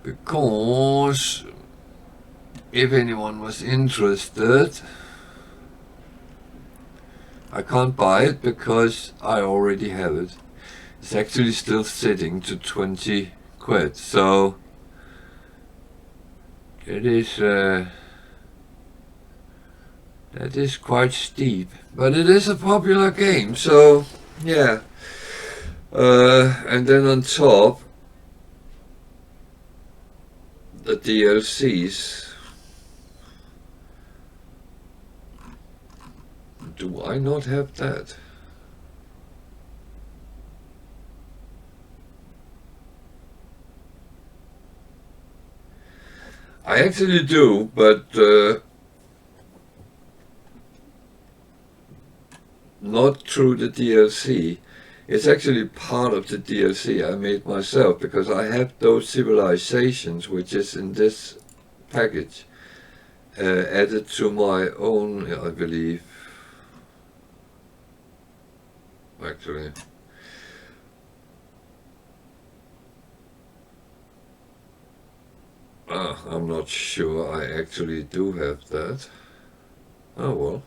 because if anyone was interested, I can't buy it because I already have it. It's actually still sitting to 20 quid, so it is that is quite steep, but it is a popular game, so yeah. And then on top, the DLCs. Do I not have that? I actually do, but not through the DLC. It's actually part of the DLC I made myself, because I have those civilizations, which is in this package, added to my own, I believe. Actually, I'm not sure I actually do have that. Oh well.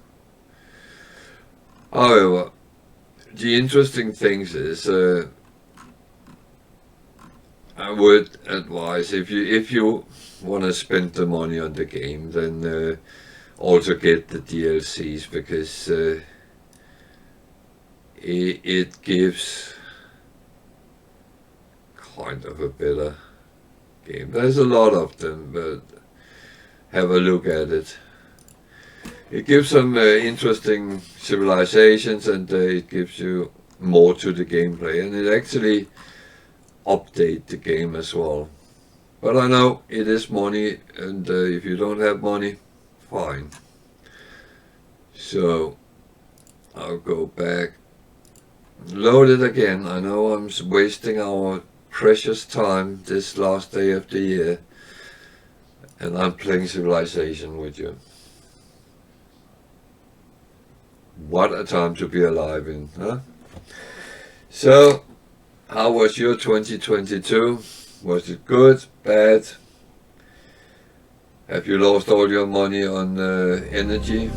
However, the interesting things is, I would advise, if you want to spend the money on the game, then also get the DLCs, because it gives kind of a better game. There's a lot of them, but have a look at it. It gives some interesting civilizations, and it gives you more to the gameplay, and it actually update the game as well. But I know it is money, and if you don't have money, fine. So I'll go back, load it again. I know I'm wasting our precious time this last day of the year, and I'm playing Civilization with you. What a time to be alive in, huh? So, how was your 2022? Was it good, bad? Have you lost all your money on energy?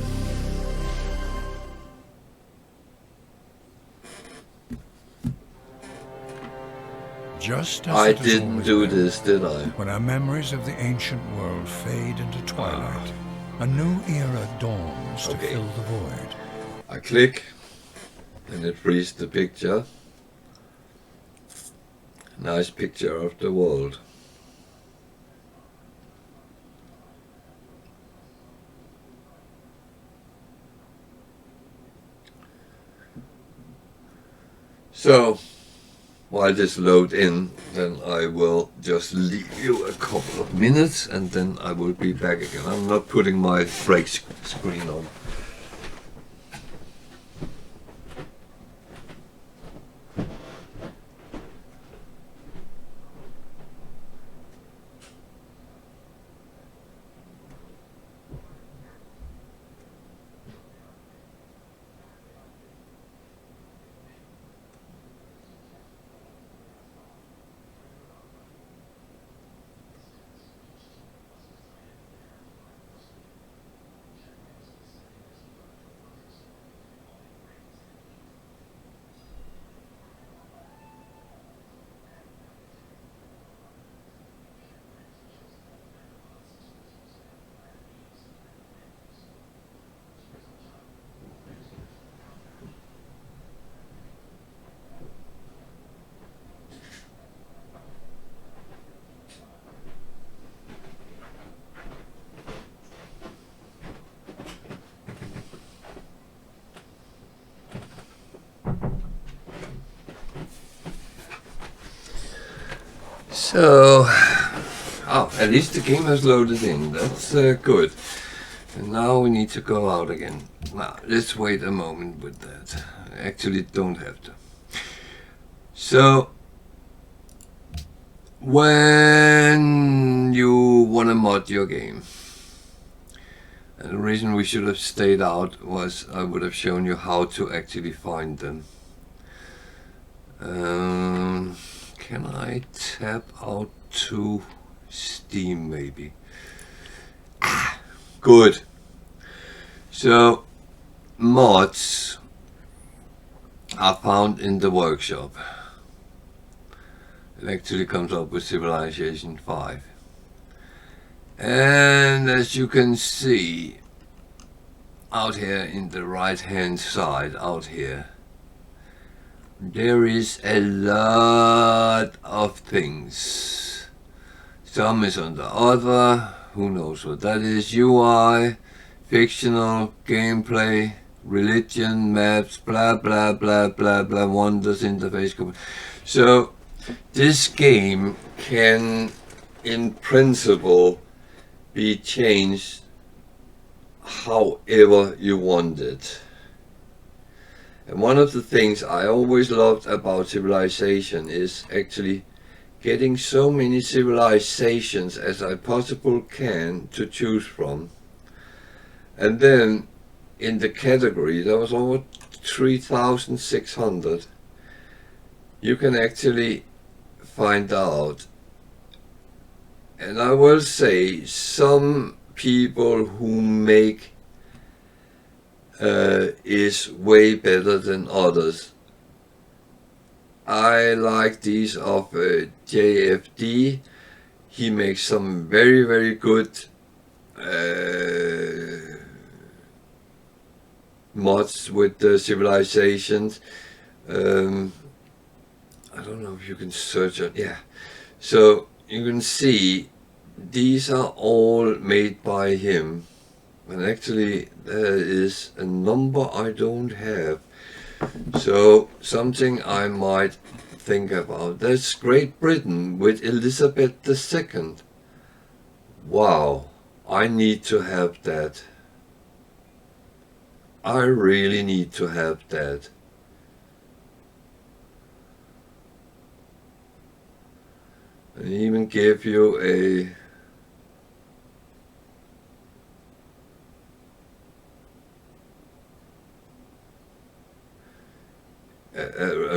Just as I it has didn't always do been, this, did I? when our memories of the ancient world fade into twilight, a new era dawns to fill the void. I click, and it frees the picture. Nice picture of the world. So, while this loads in, then I will just leave you a couple of minutes, and then I will be back again. I'm not putting my break screen on. So, at least the game has loaded in. That's good. And now we need to go out again. Now, let's wait a moment with that. I actually don't have to. So, when you want to mod your game, and the reason we should have stayed out was I would have shown you how to actually find them. Can I tap out to Steam maybe. Good. So mods are found in the workshop. It actually comes up with Civilization V. And as you can see out here in the right hand side out here, there is a lot of things. Some is on the other, who knows what that is, UI, fictional, gameplay, religion, maps, blah blah blah blah blah, wonders, interface. So this game can in principle be changed however you want it. And one of the things I always loved about Civilization is actually getting so many civilizations as I possibly can to choose from. And then in the category, there was over 3,600, you can actually find out. And I will say, some people who make is way better than others. I like these of JFD. He makes some very, very good mods with the civilizations. I don't know if you can search it. Yeah. So you can see these are all made by him. And actually there is a number I don't have. So something I might think about. That's Great Britain with Elizabeth II. Wow, I need to have that. I really need to have that. And even give you a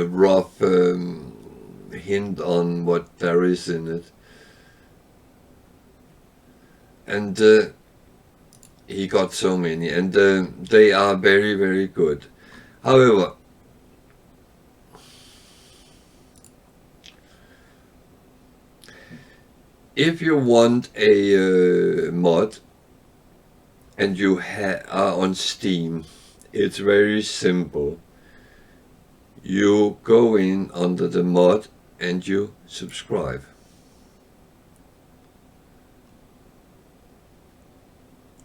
rough hint on what there is in it. And he got so many, and they are very, very good. However, if you want a mod and you are on Steam, it's very simple. You go in under the mod and you subscribe.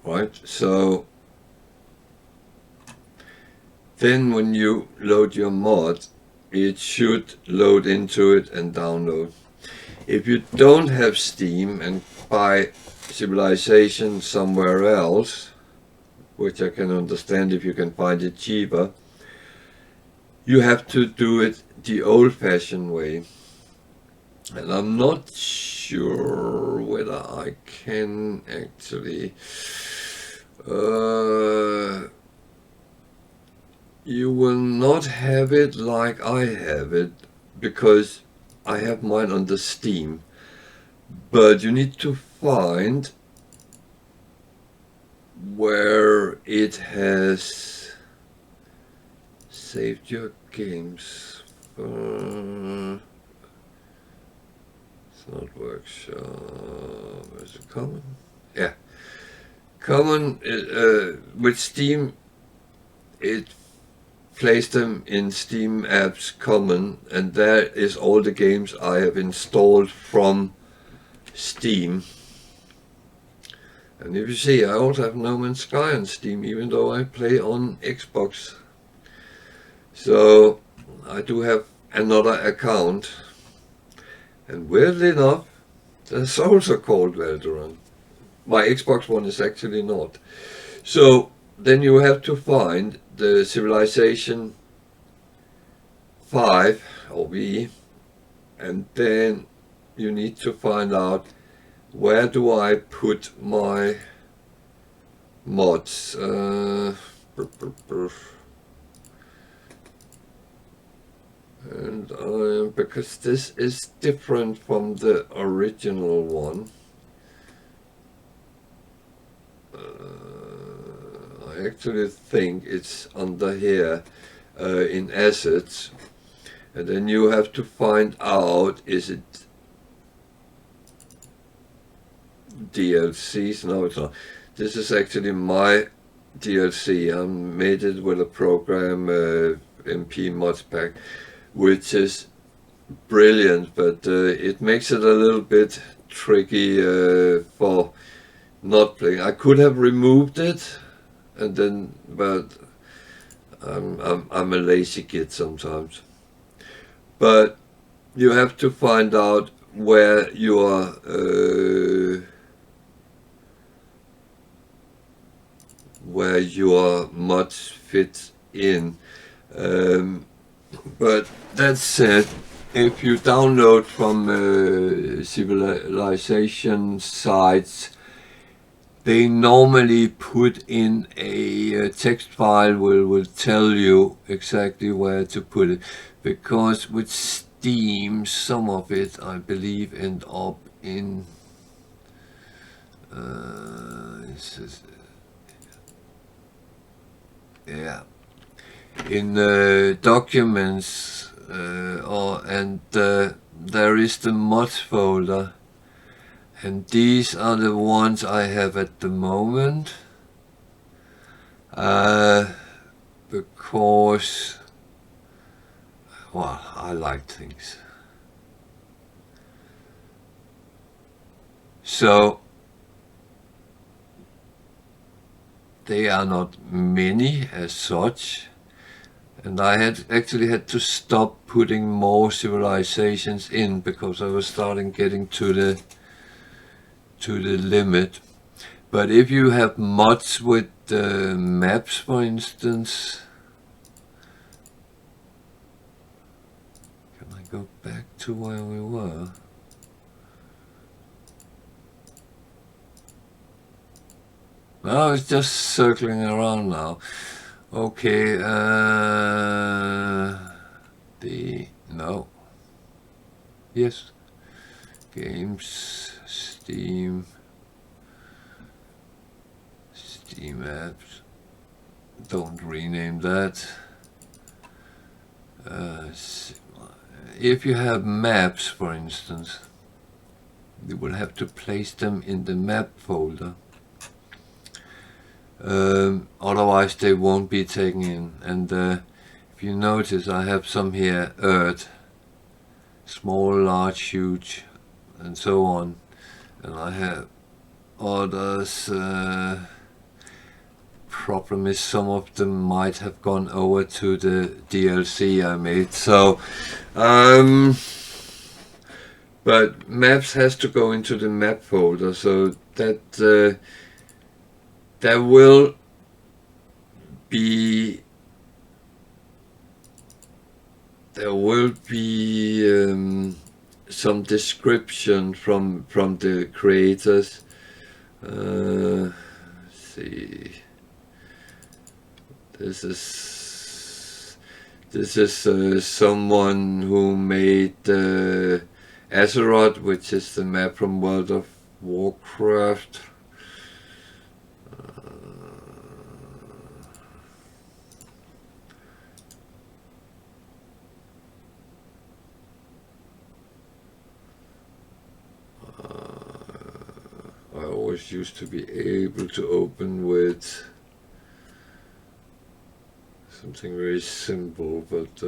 Right, so then when you load your mod, it should load into it and download. If you don't have Steam and buy Civilization somewhere else, which I can understand if you can find it cheaper, you have to do it the old-fashioned way. And I'm not sure whether I can actually... you will not have it like I have it, because I have mine on the Steam. But you need to find where it has saved your games. It's not workshop. Is it common? Yeah. Common with Steam, it plays them in Steam apps common, and there is all the games I have installed from Steam. And if you see, I also have No Man's Sky on Steam, even though I play on Xbox. So I do have another account, and weirdly enough, that's also called Veteran. My Xbox one is actually not. So then you have to find the Civilization 5 or V, and then you need to find out where do I put my mods. And because this is different from the original one, I actually think it's under here in assets, and then you have to find out, is it DLCs? No, it's not. This is actually my DLC. I made it with a program, MP Mods Pack, which is brilliant, but it makes it a little bit tricky for not playing. I could have removed it, and then, but I'm a lazy kid sometimes. But you have to find out where your mods fit in. But that said, if you download from civilization sites, they normally put in a text file will tell you exactly where to put it, because with Steam, some of it I believe end up in in documents, there is the mods folder, and these are the ones I have at the moment, because, well, I like things. So they are not many as such, and I actually had to stop putting more civilizations in because I was starting getting to the limit. But if you have mods with maps, for instance, can I go back to where we were? No, it's just circling around now. Okay, no. Yes. Games, Steam apps. Don't rename that. If you have maps, for instance, you will have to place them in the map folder. Otherwise they won't be taken in. And if you notice, I have some here: Earth, small, large, huge, and so on. And I have others. Problem is, some of them might have gone over to the DLC I made. So, but maps has to go into the map folder, so that there will be some description from the creators. Let's see. This is someone who made Azeroth, which is the map from World of Warcraft. I always used to be able to open with something very simple, but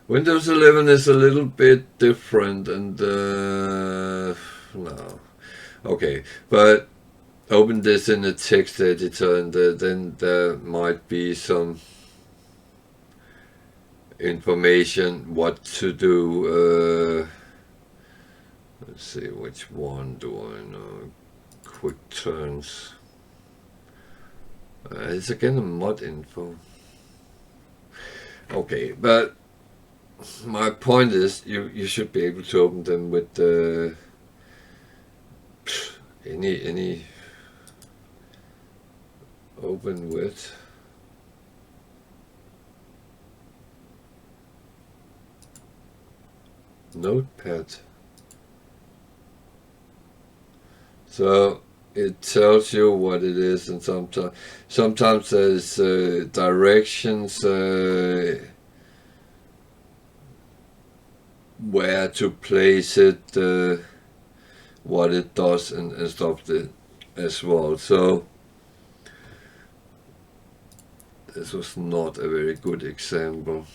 Windows 11 is a little bit different, and no. Okay, but open this in a text editor, and then there might be some information what to do. Let's see, which one do I know? Quick turns. It's again a mod info. Okay, but my point is, you should be able to open them with any open with. notepad. So it tells you what it is, and sometimes there's directions where to place it, what it does, and stuff as well. So this was not a very good example.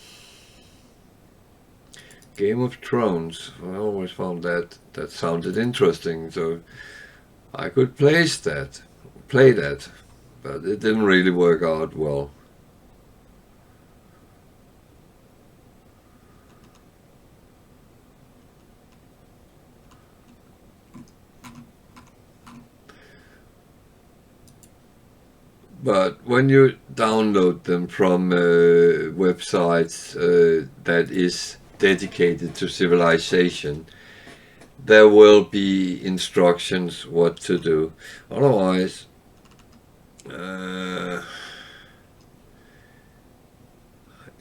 Game of Thrones. I always found that sounded interesting, so I could play that, but it didn't really work out well. But when you download them from websites that is dedicated to Civilization, there will be instructions what to do. Otherwise, I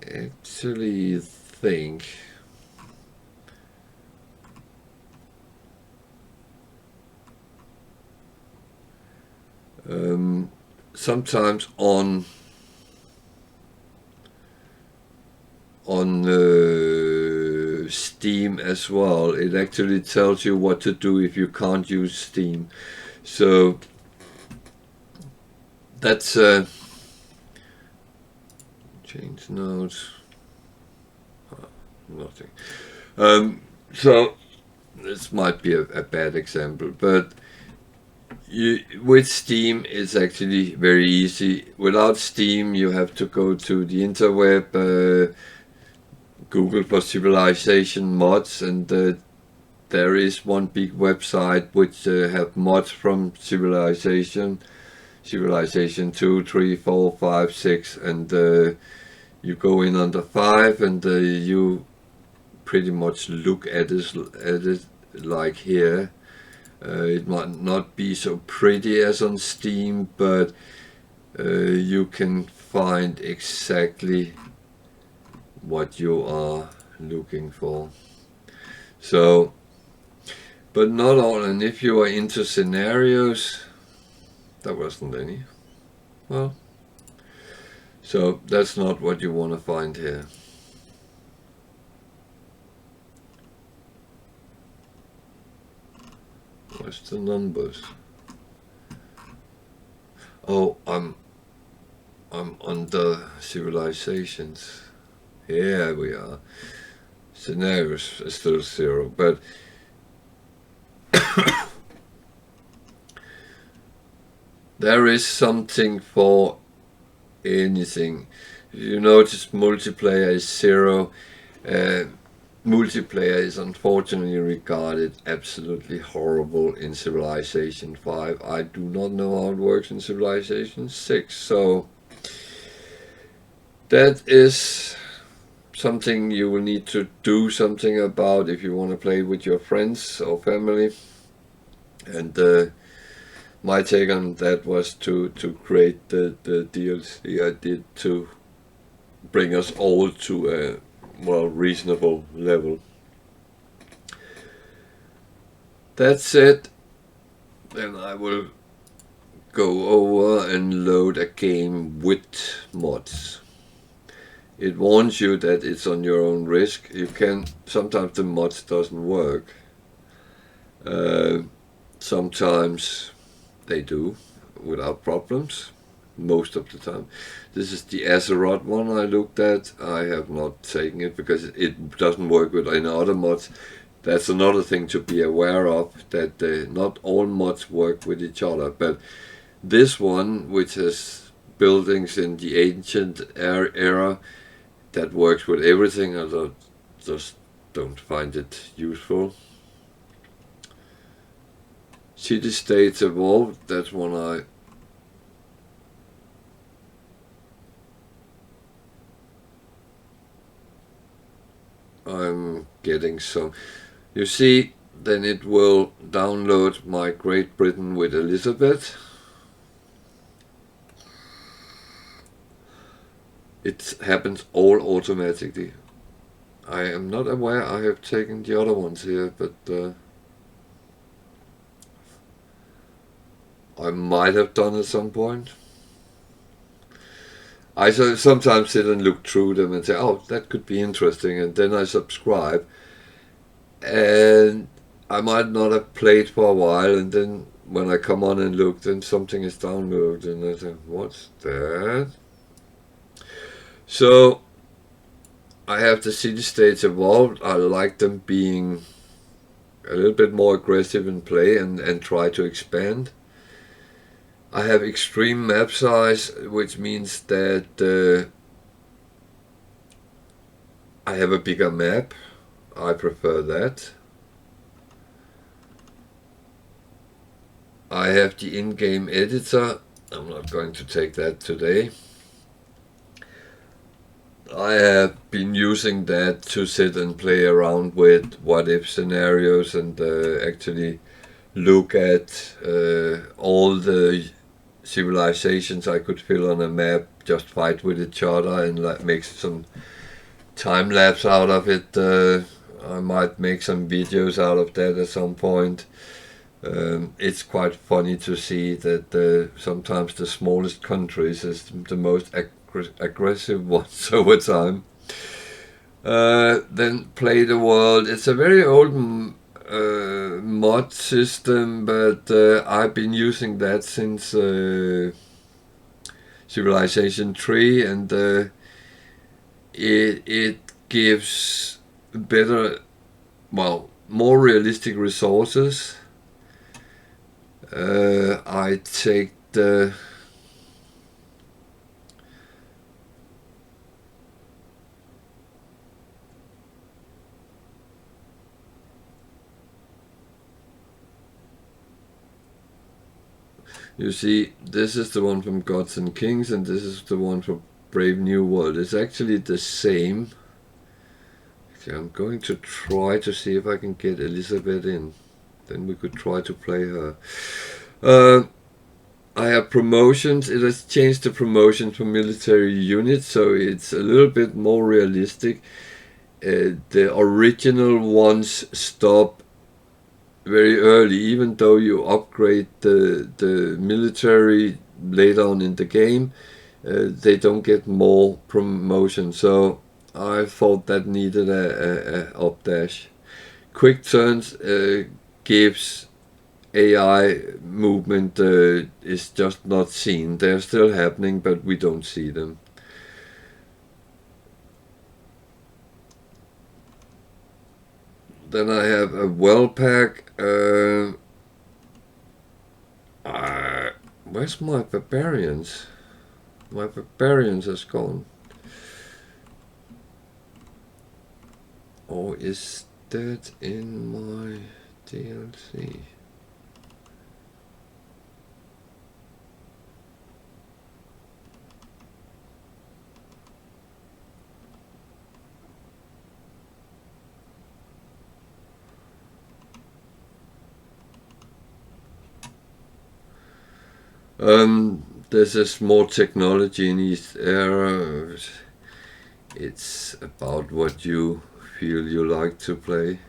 actually think sometimes on Steam as well, it actually tells you what to do if you can't use Steam. So that's change notes. Nothing. So this might be a bad example, but with Steam it's actually very easy. Without Steam you have to go to the interweb, Google for Civilization mods, and there is one big website which have mods from Civilization 2, 3, 4, 5, 6, and you go in under 5 and you pretty much look at it like here. It might not be so pretty as on Steam, but you can find exactly what you are looking for. So, but not all, and if you are into scenarios, there wasn't any. Well, so that's not what you want to find here. Where's the numbers? Oh, I'm under civilizations. Here we are. Scenarios is still 0, but there is something for anything. You notice multiplayer is 0. Multiplayer is unfortunately regarded absolutely horrible in Civilization 5. I do not know how it works in Civilization 6, so that is something you will need to do something about if you want to play with your friends or family. And my take on that was to create the DLC I did to bring us all to a reasonable level. That's it. Then I will go over and load a game with mods. It warns you that it's on your own risk. You can sometimes the mods doesn't work. Sometimes they do without problems. Most of the time. This is the Azeroth one I looked at. I have not taken it because it doesn't work with any other mods. That's another thing to be aware of, that not all mods work with each other, but this one, which has buildings in the ancient era, that works with everything. I just don't find it useful. City States Evolved, that's one I'm getting some. You see, then it will download my Great Britain with Elizabeth. It happens all automatically. I am not aware I have taken the other ones here, but I might have done at some point. I sometimes sit and look through them and say, oh, that could be interesting, and then I subscribe, and I might not have played for a while, and then when I come on and look, then something is downloaded, and I say, what's that? So I have the city-states evolved. I like them being a little bit more aggressive in play and try to expand. I have extreme map size, which means that I have a bigger map. I prefer that. I have the in-game editor. I'm not going to take that today. I have been using that to sit and play around with what-if scenarios and actually look at all the civilizations I could fill on a map, just fight with each other and make some time lapse out of it. I might make some videos out of that at some point. It's quite funny to see that sometimes the smallest countries is the most aggressive ones over time. Then Play the World. It's a very old mod system, but I've been using that since Civilization 3, and it gives better, well, more realistic resources. I take the You see, this is the one from Gods and Kings, and this is the one for Brave New World. It's actually the same. Okay, I'm going to try to see if I can get Elizabeth in. Then we could try to play her. I have promotions. It has changed the promotion for military units, so it's a little bit more realistic. The original ones stop very early, even though you upgrade the military later on in the game, they don't get more promotion. So I thought that needed a updash. Quick turns gives AI movement is just not seen. They're still happening, but we don't see them. Then I have a well pack. Where's my barbarians? My barbarians has gone. Or is that in my DLC? This is more technology in each era. It's about what you feel you like to play.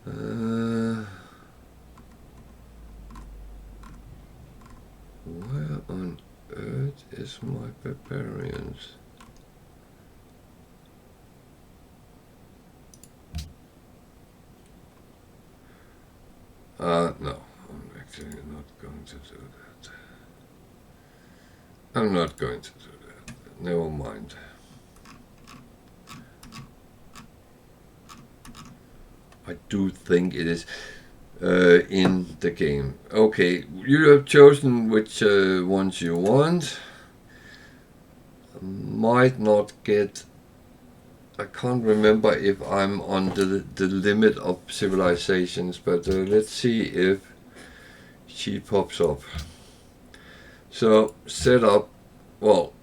Where on earth is my barbarians? No, I'm actually not going to do that. I'm not going to do that. Never mind. I do think it is in the game. Okay, you have chosen which ones you want. Might not get... I can't remember if I'm on the limit of civilizations, but let's see if she pops up. So set up, well,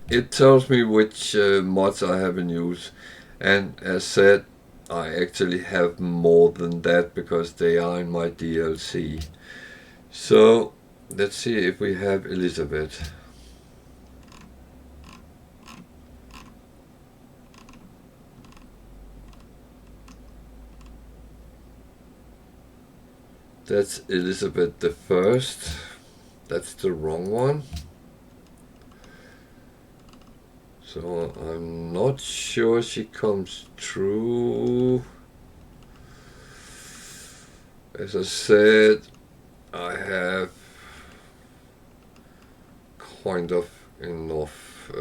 it tells me which mods I have in use, and as said, I actually have more than that because they are in my DLC. So let's see if we have Elizabeth. That's Elizabeth the First. That's the wrong one. So I'm not sure she comes through. As I said, I have kind of enough.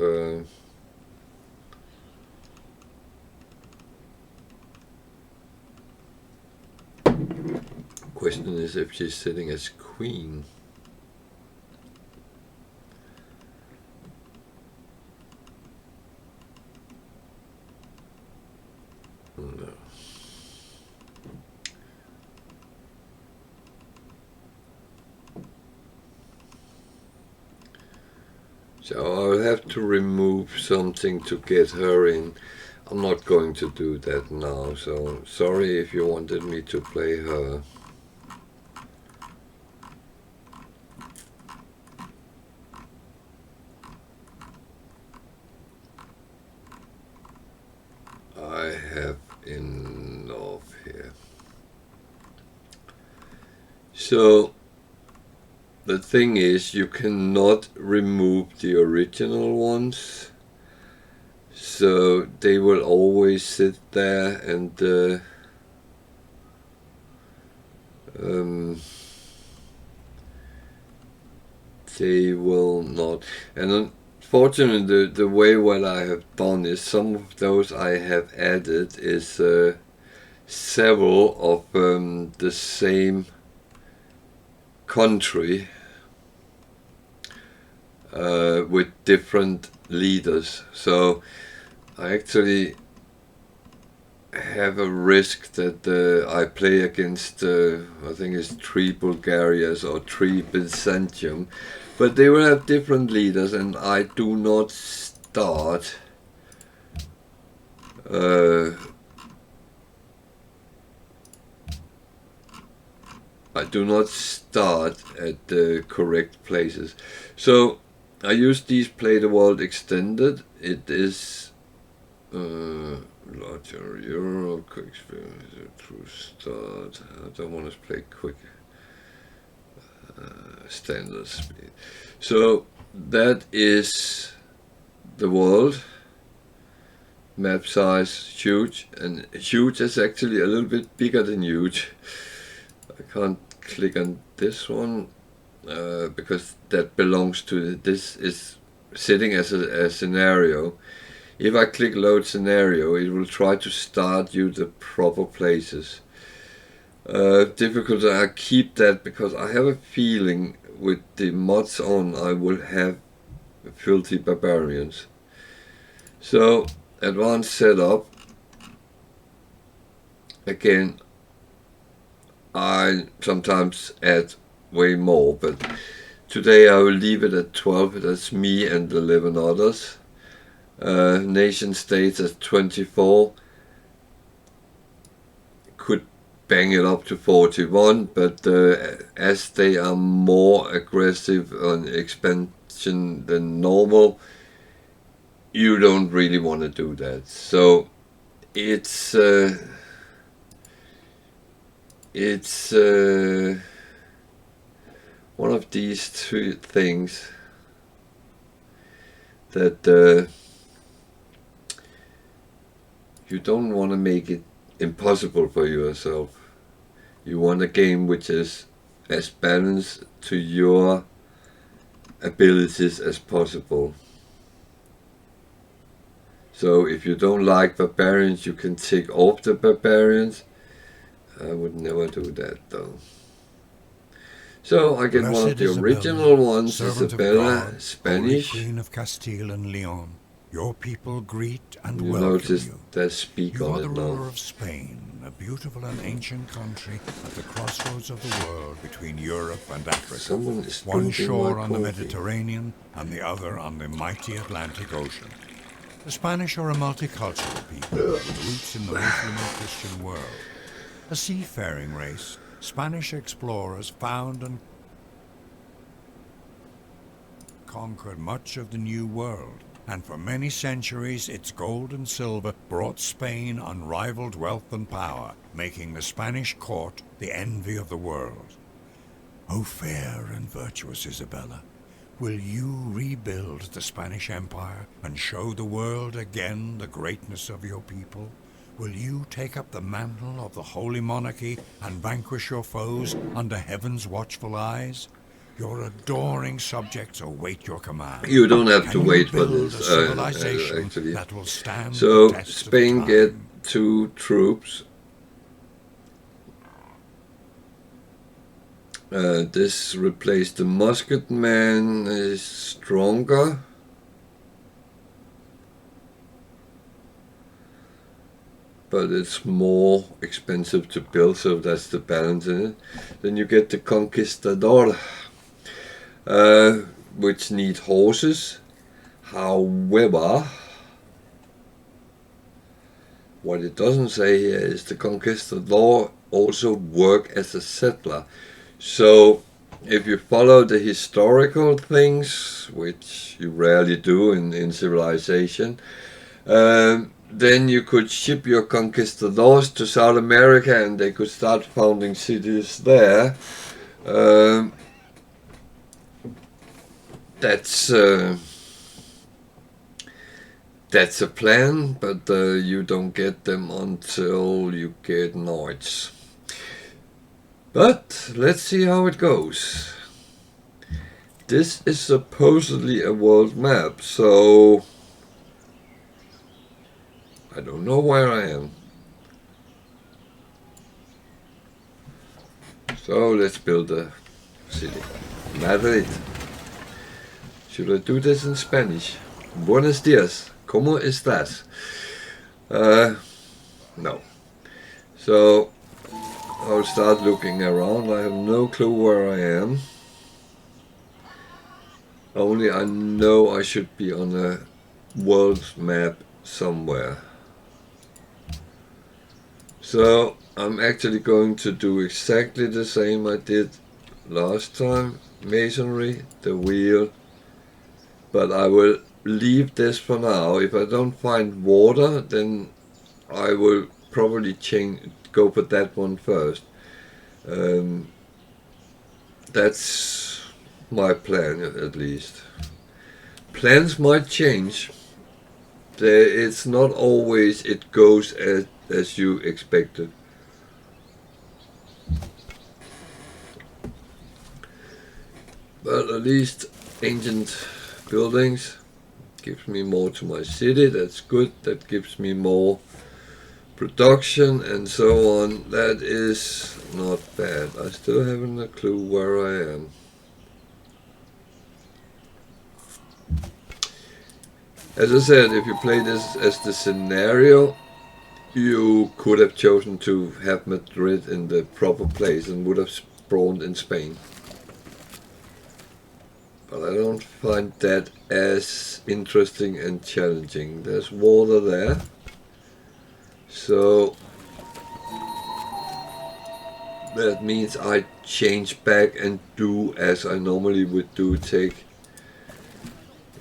Question is if she's sitting as queen. No. So I'll have to remove something to get her in. I'm not going to do that now, so sorry if you wanted me to play her. I have enough here. So the thing is, you cannot remove the original ones, so they will always sit there, and they will not. And unfortunately, the way what I have done is some of those I have added is several of the same country with different leaders. So I actually have a risk that I play against, I think it's 3 Bulgarias or 3 Byzantium, but they will have different leaders, and I do not start at the correct places. So I use these Play the World Extended. It is larger Europe, quick experience, true start. I don't want to play quick standard speed. So that is the world. Map size huge, and huge is actually a little bit bigger than huge. I can't click on this one because that belongs to, this is sitting as a scenario. If I click load scenario, it will try to start you the proper places. Difficult, I keep that because I have a feeling with the mods on I will have filthy barbarians. So advanced setup, again, I sometimes add way more, but today I will leave it at 12. That's me and 11 others. Nation states at 24. Could bang it up to 41, but as they are more aggressive on expansion than normal, you don't really want to do that. So it's one of these two things that you don't want to make it impossible for yourself. You want a game which is as balanced to your abilities as possible. So if you don't like barbarians, you can take off the barbarians. I would never do that though. So I get Blessed one of the Isabella, original ones, servant of Isabella, God, Spanish. Holy Queen of Castile and Leon, your people greet and You welcome notice you. there's speak You on are the it ruler now. of Spain, a beautiful and ancient country at the crossroads of the world between Europe and Africa. Someone is One drinking shore my on the coffee. Mediterranean and the other on the mighty Atlantic Ocean. The Spanish are a multicultural people with roots in the Muslim and Christian world. A seafaring race, Spanish explorers found and conquered much of the New World. and for many centuries its gold and silver brought Spain unrivaled wealth and power, making the Spanish court the envy of the world. O fair and virtuous Isabella, will you rebuild the Spanish Empire and show the world again the greatness of your people? Will you take up the mantle of the Holy Monarchy and vanquish your foes under heaven's watchful eyes? Your adoring subjects await your command. You don't have to Can you wait for build this, a civilization actually. that will stand So the test Spain of get time? 2 troops. This replaced the musketman is stronger. But it's more expensive to build, so that's the balance in it. Then you get the Conquistador, which need horses. However, what it doesn't say here is the Conquistador also work as a settler. So if you follow the historical things, which you rarely do in civilization, then you could ship your conquistadors to South America and they could start founding cities there. That's a plan, but you don't get them until you get knights. But let's see how it goes. This is supposedly a world map, so I don't know where I am. So let's build a city. Madrid. Should I do this in Spanish? Buenos días. ¿Cómo estás? No. So I'll start looking around. I have no clue where I am. Only I know I should be on a world map somewhere. So I'm actually going to do exactly the same I did last time. Masonry, the wheel. But I will leave this for now. If I don't find water, then I will probably go for that one first. That's my plan, at least. Plans might change. It's not always it goes as you expected. But at least ancient buildings gives me more to my city. That's good. That gives me more production and so on. That is not bad. I still haven't a clue where I am. As I said, if you play this as the scenario, you could have chosen to have Madrid in the proper place and would have spawned in Spain. But I don't find that as interesting and challenging. There's water there. So that means I change back and do as I normally would do, take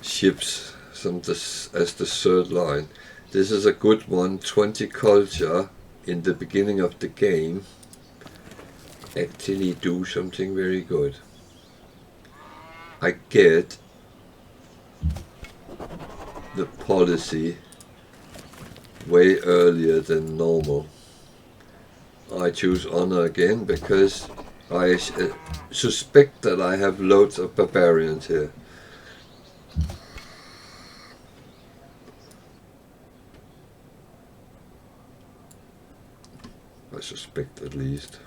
ships as the third line. This is a good one. 20 culture in the beginning of the game actually do something very good. I get the policy way earlier than normal. I choose honor again because I suspect that I have loads of barbarians here. I suspect at least.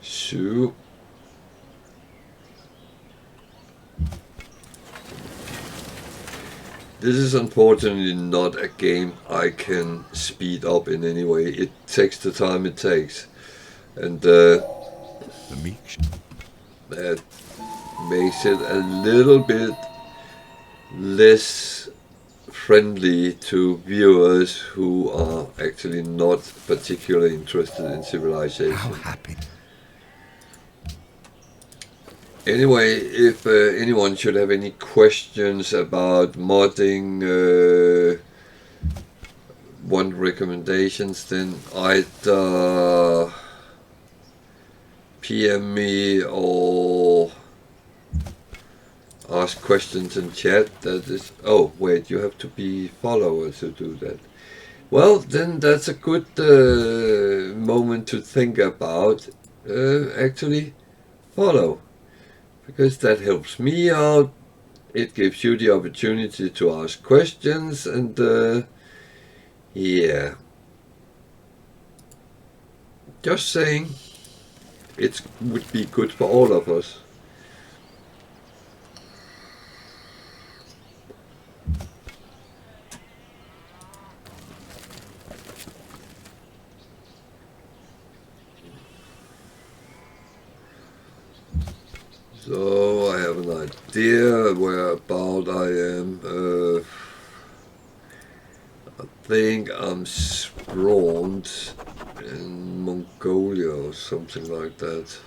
So this is unfortunately not a game I can speed up in any way. It takes the time it takes, and that makes it a little bit less friendly to viewers who are actually not particularly interested in civilization. How happy. Anyway, if anyone should have any questions about modding, want recommendations, then either PM me or ask questions in chat. That is, oh wait, you have to be followers to do that. Well, then that's a good moment to think about actually follow, because that helps me out. It gives you the opportunity to ask questions, and yeah, just saying, it would be good for all of us. So I have an idea whereabout I am. I think I'm spawned in Mongolia or something like that.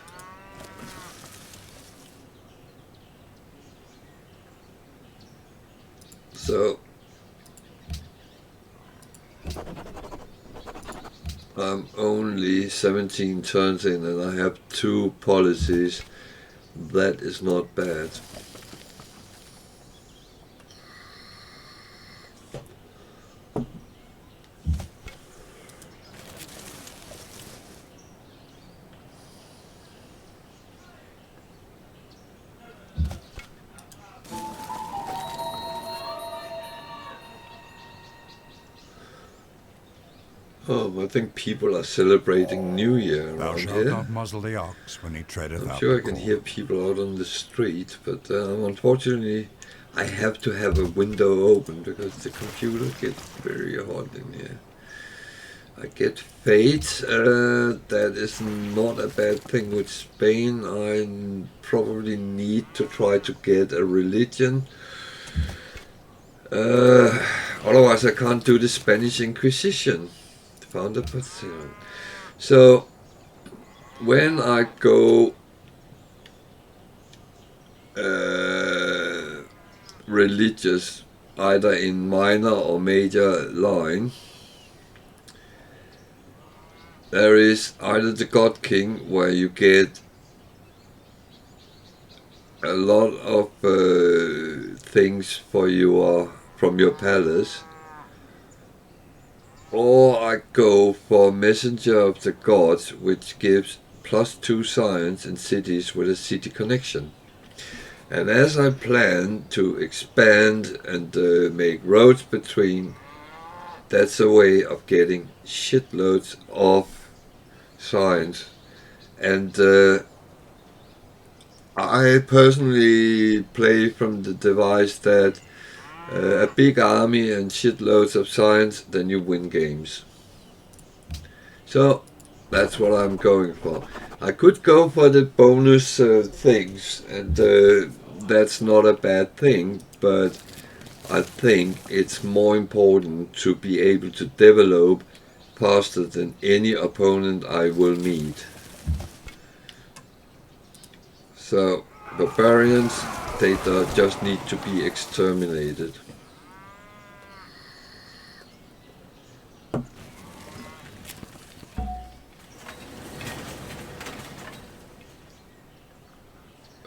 So I'm only 17 turns in and I have 2 policies. That is not bad. Oh, I think people are celebrating New Year Thou around shalt here. not muzzle the ox when he treadeth I'm out sure the I can corn. hear people out on the street, but unfortunately I have to have a window open because the computer gets very hot in here. I get fate, that is not a bad thing with Spain. I probably need to try to get a religion. Otherwise I can't do the Spanish Inquisition. Found a position. So when I go religious, either in minor or major line, there is either the God King, where you get a lot of things for from your palace, or I go for Messenger of the Gods, which gives +2 science in cities with a city connection. And as I plan to expand and make roads between, that's a way of getting shitloads of science. And I personally play from the device that a big army and shitloads of science, then you win games. So that's what I'm going for. I could go for the bonus things, and that's not a bad thing, but I think it's more important to be able to develop faster than any opponent I will meet. So barbarians, they just need to be exterminated.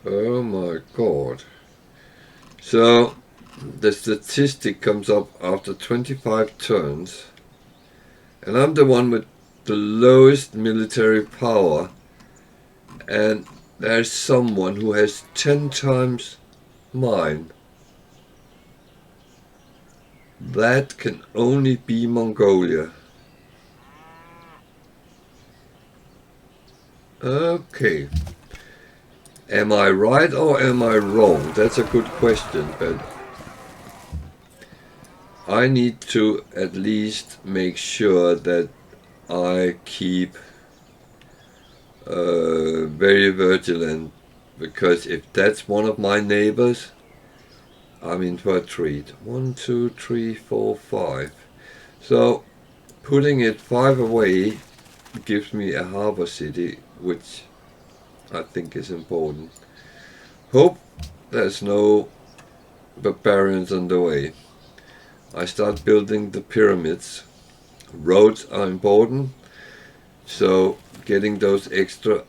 Oh my god. So the statistic comes up after 25 turns, and I'm the one with the lowest military power, and there's someone who has 10 times mine. That can only be Mongolia. Okay. Am I right or am I wrong? That's a good question, but I need to at least make sure that I keep very vigilant, because if that's one of my neighbors, I'm in for a treat. 1, 2, 3, 4, 5. So putting it 5 away gives me a harbor city, which I think is important. Hope there's no barbarians on the way. I start building the pyramids. Roads are important, so getting those extra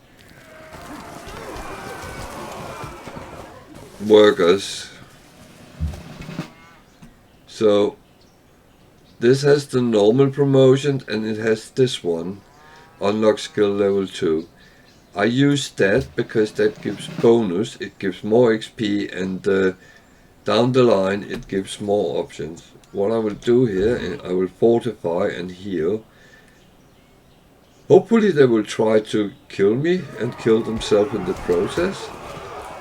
workers. So this has the normal promotion and it has this one, unlock skill level 2. I use that because that gives bonus, it gives more XP, and down the line it gives more options. What I will do here is I will fortify and heal. Hopefully they will try to kill me and kill themselves in the process.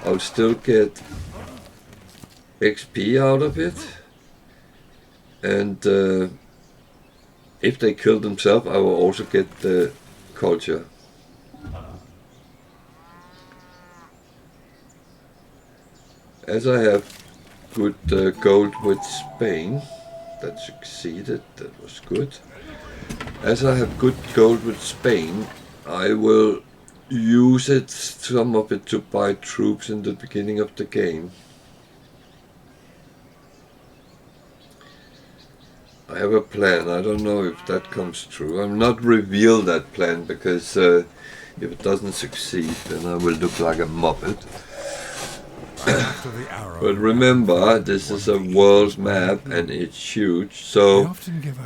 I'll still get XP out of it. And if they kill themselves, I will also get the culture. As I have good gold with Spain, that succeeded, that was good. As I have good gold with Spain, I will use it, some of it, to buy troops in the beginning of the game. I have a plan. I don't know if that comes true. I'll not reveal that plan because if it doesn't succeed, then I will look like a muppet. But remember, this is a world map and it's huge, so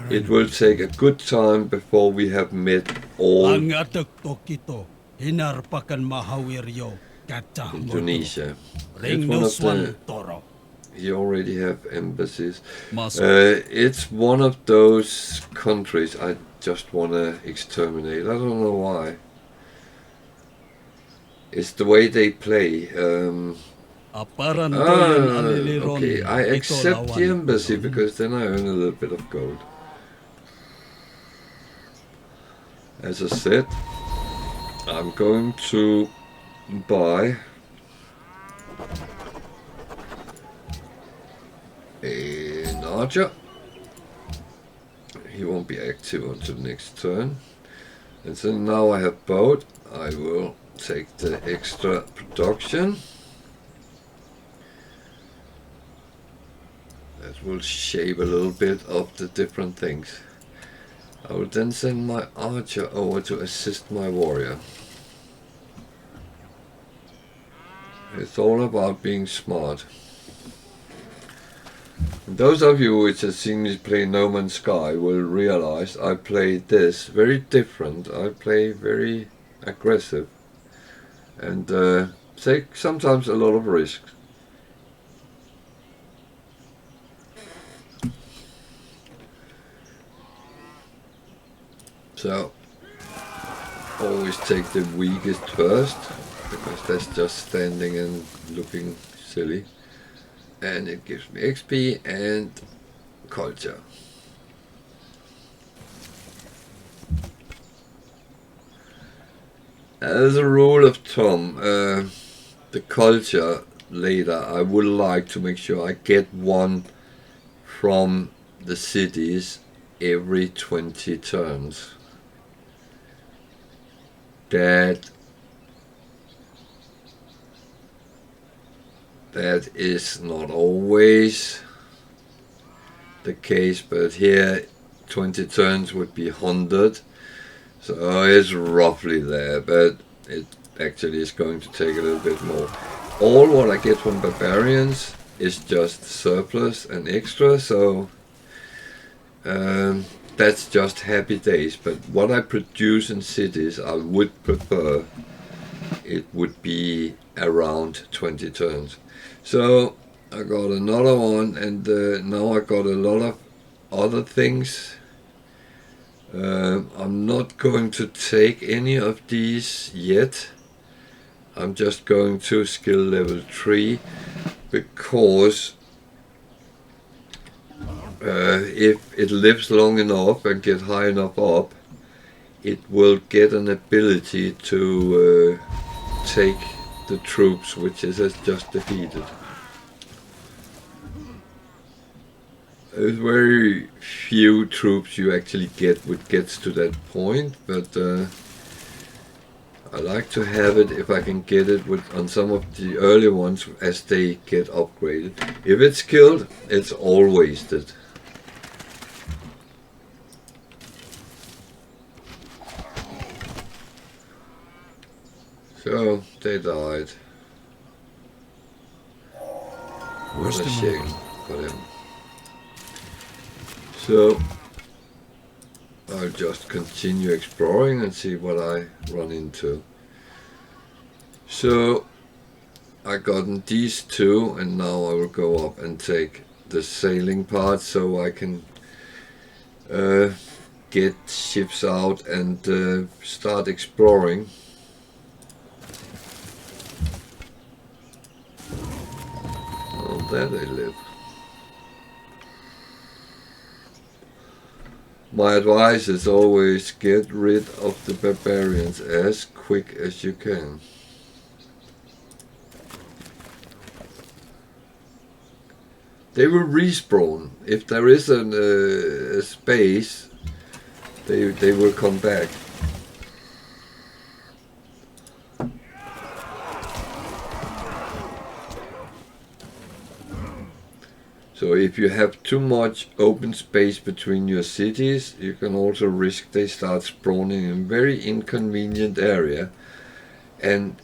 it will take a good time before we have met all Indonesia. It's one of the... You already have embassies. It's one of those countries I just want to exterminate. I don't know why. It's the way they play. Okay, I accept the embassy because then I earn a little bit of gold. As I said, I'm going to buy an archer. He won't be active until next turn. And so now I have boat. I will take the extra production. That will shape a little bit of the different things. I will then send my archer over to assist my warrior. It's all about being smart. And those of you which have seen me play No Man's Sky will realize I play this very different. I play very aggressive and take sometimes a lot of risks. So, always take the weakest first, because that's just standing and looking silly. And it gives me XP and culture. As a rule of thumb, the culture later, I would like to make sure I get one from the cities every 20 turns. That is not always the case, but here 20 turns would be 100, so it's roughly there, but it actually is going to take a little bit more. All what I get from barbarians is just surplus and extra, so that's just happy days. But what I produce in cities, I would prefer it would be around 20 turns. So I got another one, and now I got a lot of other things. I'm not going to take any of these yet. I'm just going to skill level 3 because if it lives long enough and get high enough up, it will get an ability to take the troops which it has just defeated. There's very few troops you actually get which gets to that point, but I like to have it if I can get it on some of the early ones as they get upgraded. If it's killed, it's all wasted. So they died. What a shame for them. So I'll just continue exploring and see what I run into. So I gotten these two, and now I will go up and take the sailing part so I can get ships out and start exploring. Oh, there they live. My advice is always get rid of the barbarians as quick as you can. They will respawn. If there is a space, they will come back. So if you have too much open space between your cities, you can also risk they start spawning in very inconvenient area. And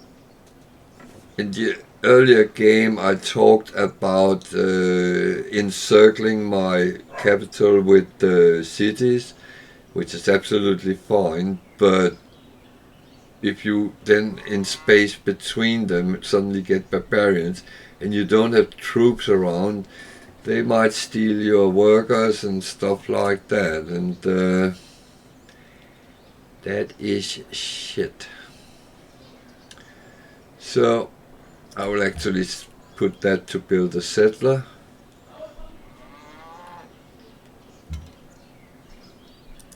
in the earlier game I talked about encircling my capital with the cities, which is absolutely fine, but if you then in space between them suddenly get barbarians and you don't have troops around, they might steal your workers and stuff like that, and that is shit. So I will actually put that to build a settler.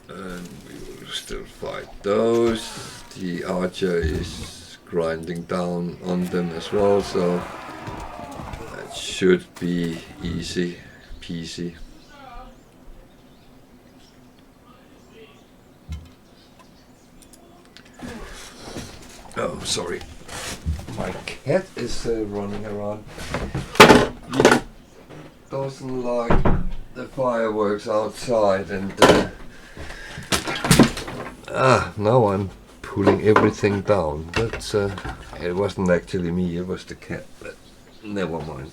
And we will still fight those. The archer is grinding down on them as well, so that should be easy peasy. Oh, sorry. My cat is running around. He doesn't like the fireworks outside, and now I'm pulling everything down. But it wasn't actually me, it was the cat, but never mind.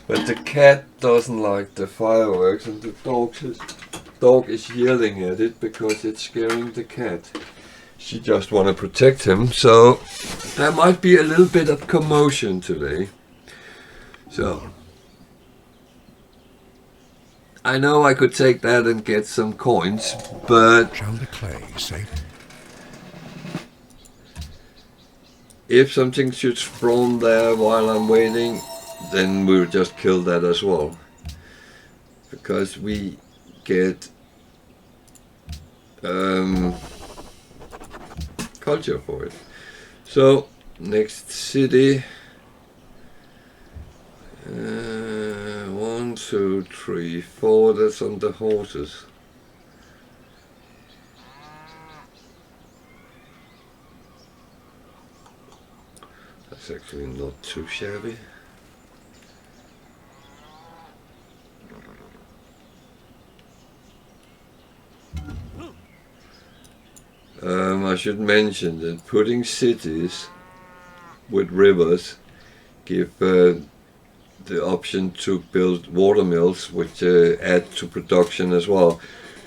But the cat doesn't like the fireworks, and the dog is yelling at it because it's scaring the cat. She just want to protect him, so there might be a little bit of commotion today. So I know I could take that and get some coins, but shall the clay safe? If something should spawn there while I'm waiting, then we'll just kill that as well, because we get culture for it. So next city, 1, 2, 3, 4. That's on the horses. That's actually not too shabby. I should mention that putting cities with rivers give the option to build watermills, which add to production as well.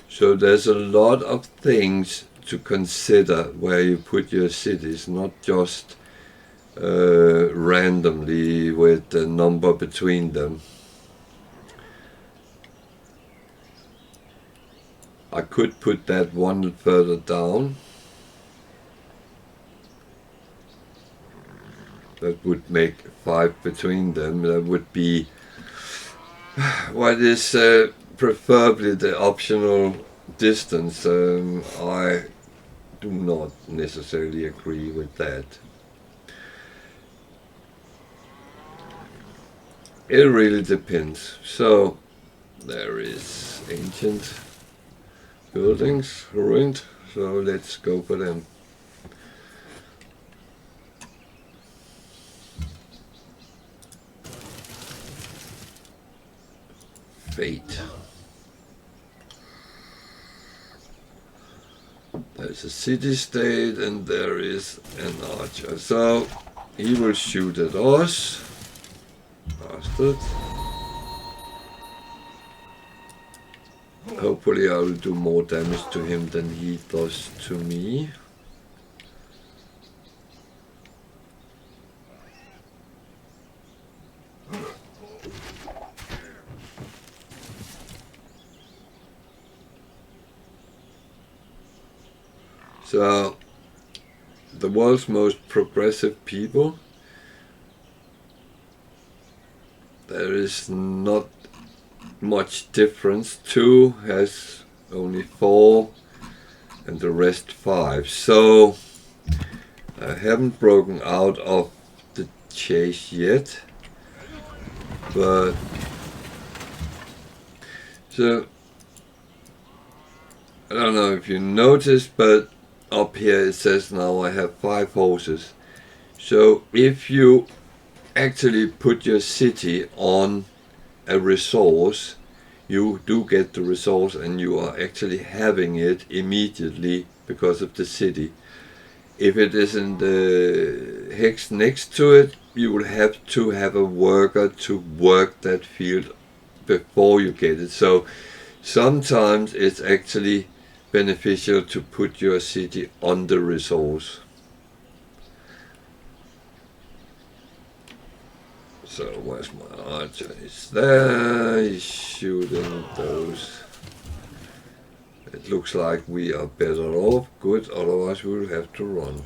So there's a lot of things to consider where you put your cities, not just randomly with the number between them. I could put that one further down. That would make 5 between them. That would be what is preferably the optional distance. I do not necessarily agree with that. It really depends. So there is ancient buildings ruined, so let's go for them. fate. There's a city-state and there is an archer. So he will shoot at us. Bastard. Hopefully I will do more damage to him than he does to me. So, the world's most progressive people, there is not much difference. 2 has only 4 and the rest 5. So, I haven't broken out of the chase yet, but so I don't know if you noticed, but up here it says now I have 5 horses. So if you actually put your city on a resource, you do get the resource and you are actually having it immediately because of the city. If it is in the hex next to it, you will have to have a worker to work that field before you get it. So sometimes it's actually beneficial to put your city on the resource. So where's my archer? He's there, he's shooting those. It looks like we are better off. Good, otherwise we'll have to run.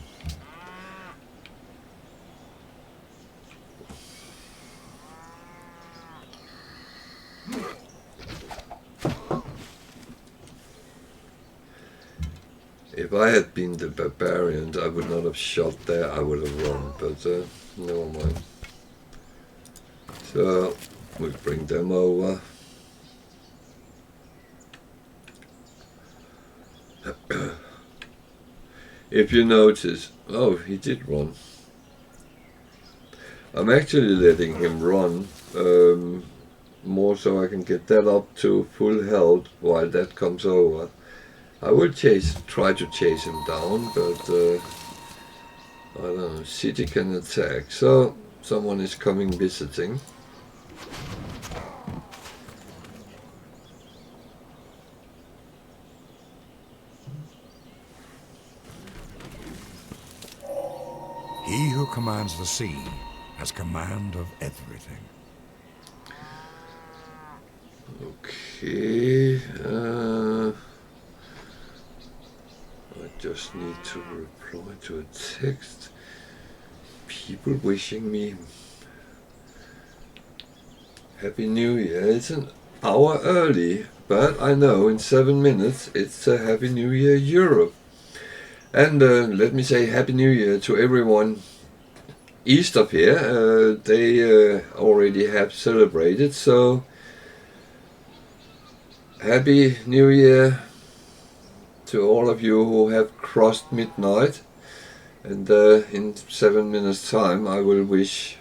If I had been the barbarians, I would not have shot there, I would have run, but never mind. So, we'll bring them over. If you notice, oh, he did run. I'm actually letting him run, more so I can get that up to full health while that comes over. I will try to chase him down, but I don't know, city can attack. So, someone is coming visiting. He who commands the sea has command of everything. Okay, I just need to reply to a text. People wishing me Happy New Year. It's an hour early, but I know in 7 minutes it's a Happy New Year Europe. And let me say Happy New Year to everyone east of here. They already have celebrated, so Happy New Year to all of you who have crossed midnight. And in 7 minutes time I will wish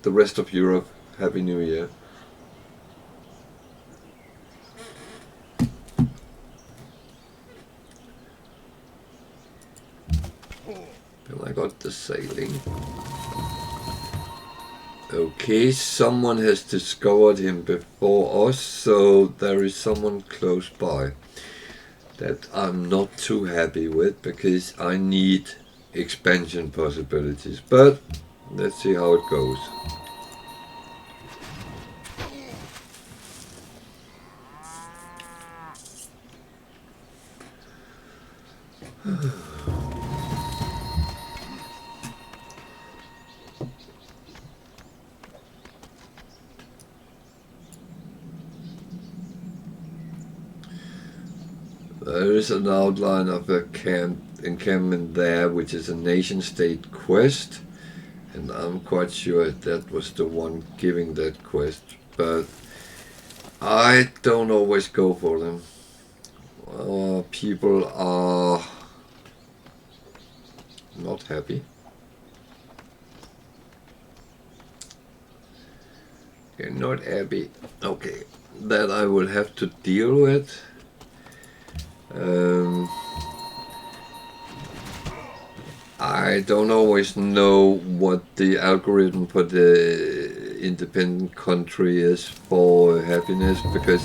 the rest of Europe Happy New Year. And I got the sailing. Okay, someone has discovered him before us, so there is someone close by that I'm not too happy with because I need expansion possibilities, but let's see how it goes. There is an outline of a encampment there, which is a nation-state quest, and I'm quite sure that was the one giving that quest, but I don't always go for them. People are not happy. Okay, not Abbey. Okay, that I will have to deal with. I don't always know what the algorithm for the independent country is for happiness, because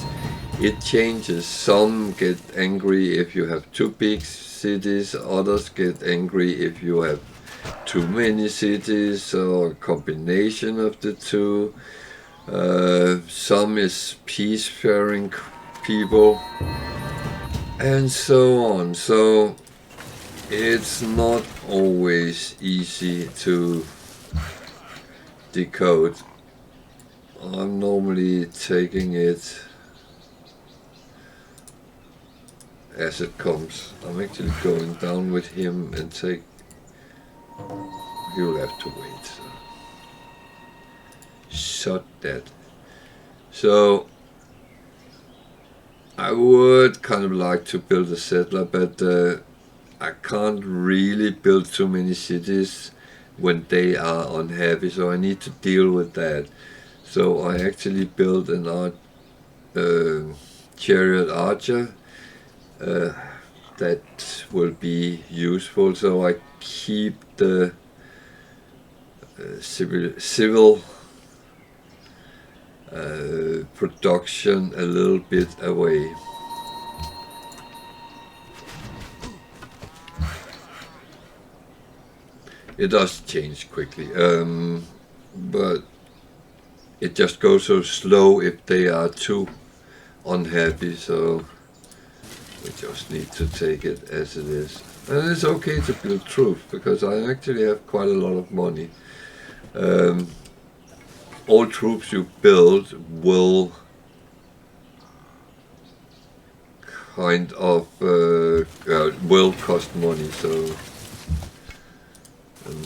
it changes. Some get angry if you have too big cities, others get angry if you have too many cities, or a combination of the two. Some is peace-faring people, and so on. So it's not always easy to decode. I'm normally taking it as it comes. I'm actually going down with him and take... You'll have to wait. So. Shut that. So I would kind of like to build a settler, but I can't really build too many cities when they are unhappy, so I need to deal with that. So I actually built an chariot archer that will be useful, so I keep the civil production a little bit away. It does change quickly, but it just goes so slow if they are too unhappy, so we just need to take it as it is. And it's okay to build troops, because I actually have quite a lot of money. All troops you build will kind of will cost money, so... And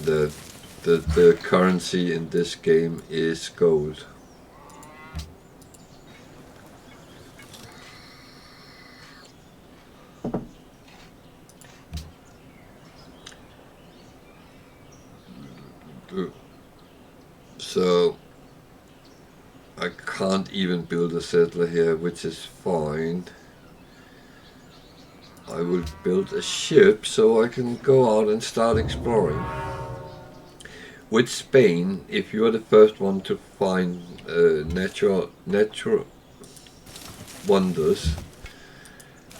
the currency in this game is gold. So I can't even build a settler here, which is fine. I will build a ship so I can go out and start exploring. With Spain, if you're the first one to find natural wonders,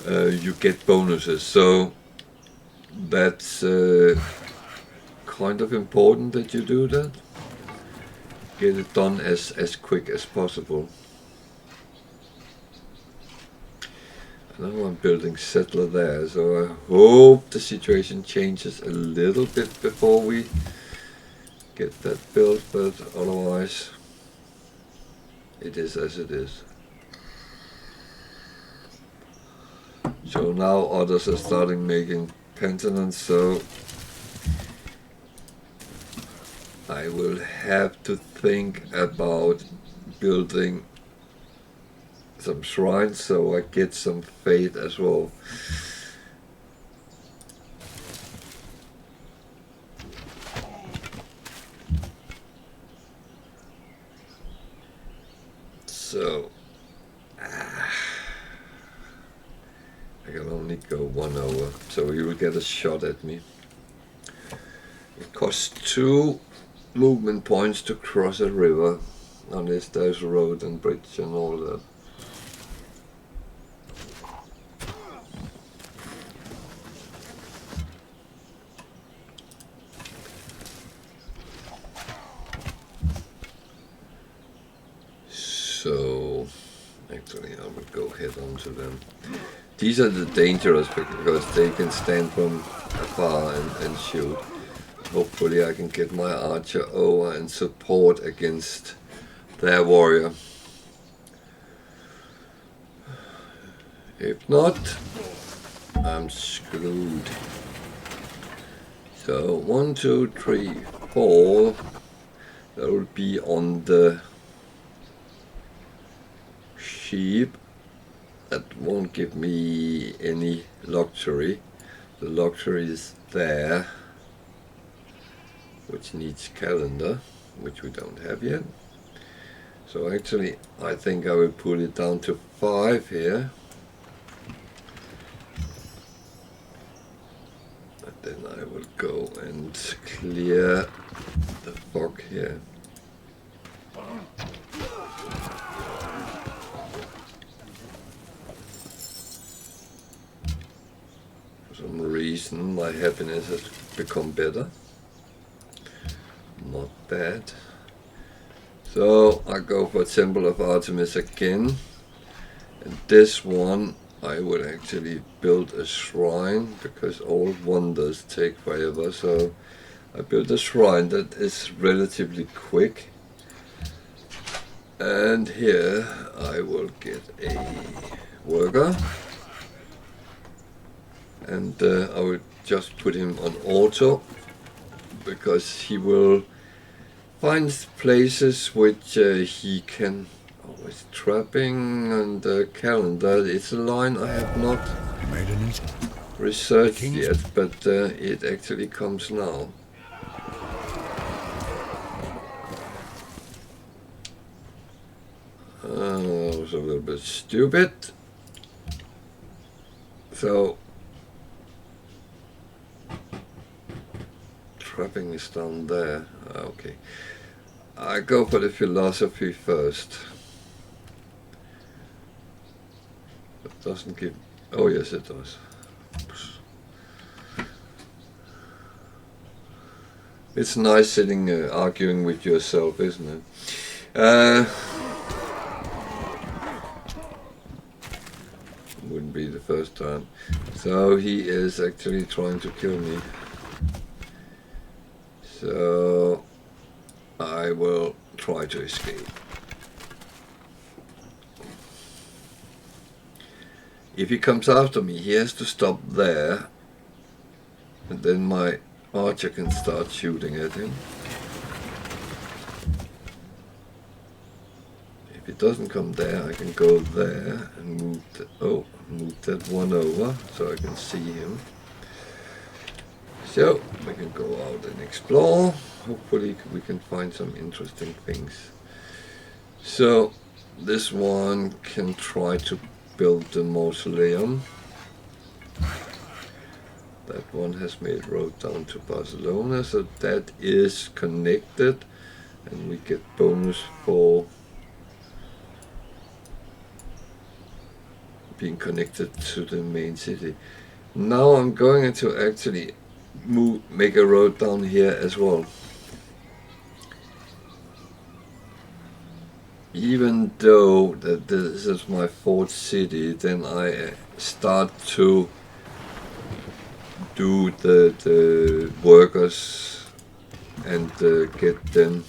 you get bonuses. So that's kind of important that you do that. Get it done as quick as possible. Now I'm building settler there, so I hope the situation changes a little bit before we get that built, but otherwise it is as it is. So now others are starting making penitents, so I will have to think about building some shrines so I get some faith as well. So I can only go 1 hour, so you will get a shot at me. It costs 2 movement points to cross a river, unless there's a road and bridge and all that. So actually I will go head on to them. These are the dangerous because they can stand from afar and shoot. Hopefully I can get my archer over and support against their warrior. If not, I'm screwed. So 1, 2, 3, 4. That will be on the sheep. That won't give me any luxury. The luxury is there, which needs calendar, which we don't have yet. So actually, I think I will put it down to 5 here. And then I will go and clear the fog here. For some reason, my happiness has become better. Not bad. So I go for Temple of Artemis again, and this one I would actually build a shrine because all wonders take forever. So I built a shrine that is relatively quick, and here I will get a worker, and I will just put him on auto because he will find places which he can always trapping and calendar. It's a line I have not researched yet, but it actually comes now. I was a little bit stupid. So trapping is down there. Okay. I go for the philosophy first. It doesn't give... Oh yes, it does. It's nice sitting arguing with yourself, isn't it? Wouldn't be the first time. So he is actually trying to kill me. So I will try to escape. If he comes after me, he has to stop there, and then my archer can start shooting at him. If he doesn't come there, I can go there and move that one over so I can see him. So we can go out and explore. Hopefully we can find some interesting things. So this one can try to build the mausoleum. That one has made road down to Barcelona, so that is connected, and we get bonus for being connected to the main city. Now I'm going to actually make a road down here as well. Even though that this is my fourth city, then I start to do the workers and get them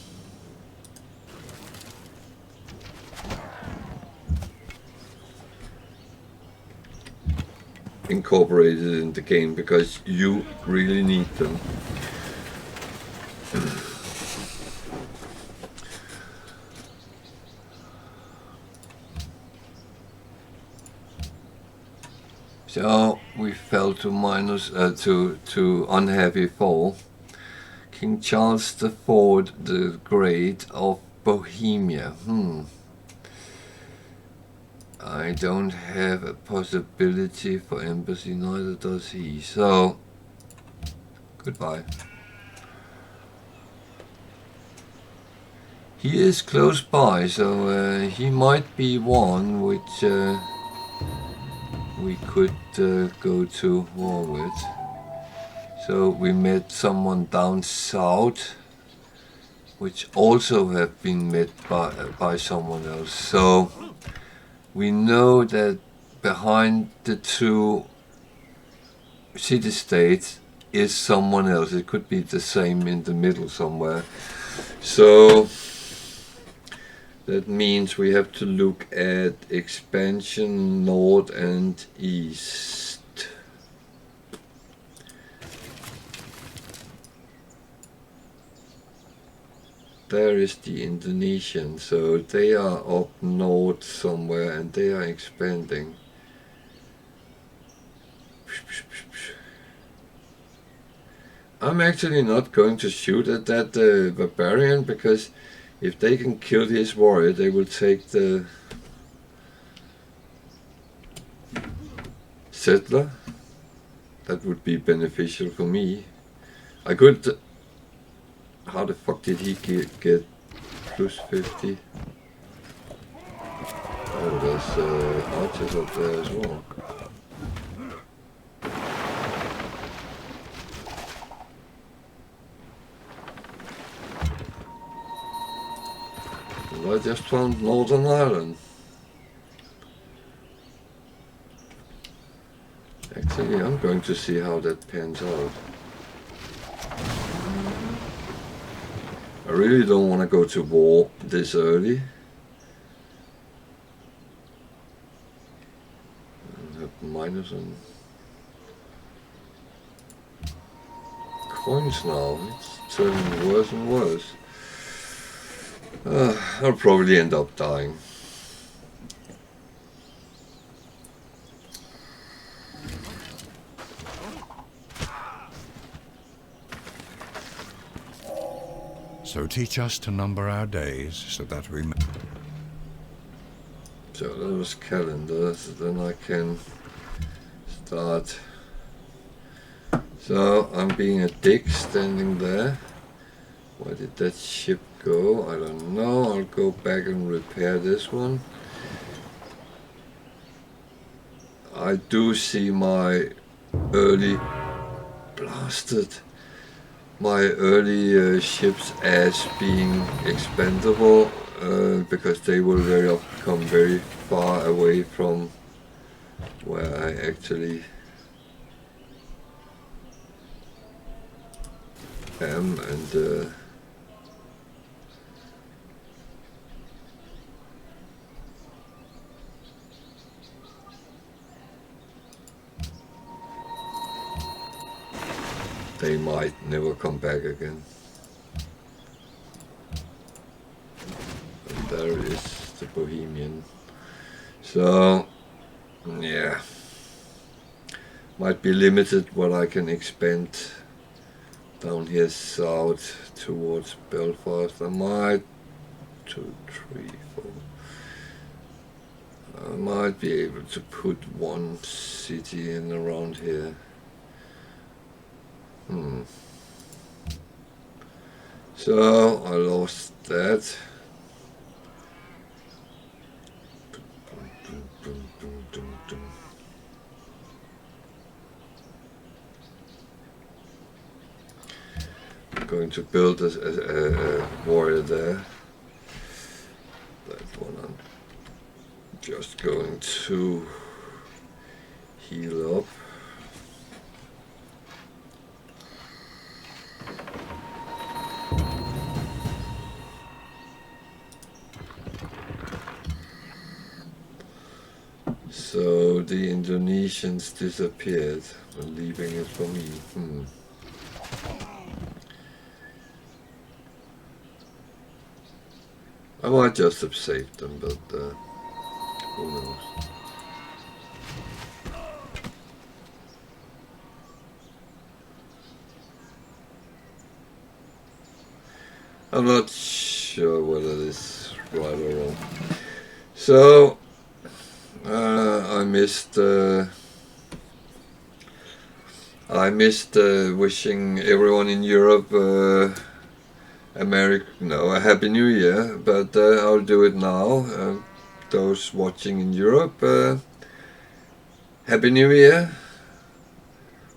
incorporated in the game, because you really need them. So we fell to to unhappy fall. King Charles IV the Great of Bohemia. I don't have a possibility for embassy, neither does he. So goodbye. He is close by, so he might be one which we could go to war with. So we met someone down south, which also have been met by someone else. So we know that behind the two city-states is someone else. It could be the same in the middle somewhere. So that means we have to look at expansion north and east. There is the Indonesian, so they are up north somewhere and they are expanding. I'm actually not going to shoot at that barbarian, because If they can kill his warrior, they will take the settler. That would be beneficial for me. I could... How the fuck did he get plus 50? Oh, there's archers up there as well. I just found Northern Ireland. Actually, I'm going to see how that pans out. I really don't want to go to war this early. I have minus on coins now. It's turning worse and worse. I'll probably end up dying. So teach us to number our days so that we may... So that was calendar, so then I can start. So I'm being a dick standing there. Where did that ship go? I don't know. I'll go back and repair this one. I do see my early ships as being expendable because they will very often come very far away from where I actually am, and they might never come back again. And there is the Bohemian. So, yeah. Might be limited what I can expend down here south towards Belfast. I might 2, 3, 4. I might be able to put one city in around here. So I lost that. I'm going to build a warrior there. That one I'm just going to heal up. So the Indonesians disappeared, leaving it for me. I might just have saved them, but who knows. I'm not sure whether this is right or wrong. So I missed wishing everyone in Europe a Happy New Year, but I'll do it now. Those watching in Europe, Happy New Year,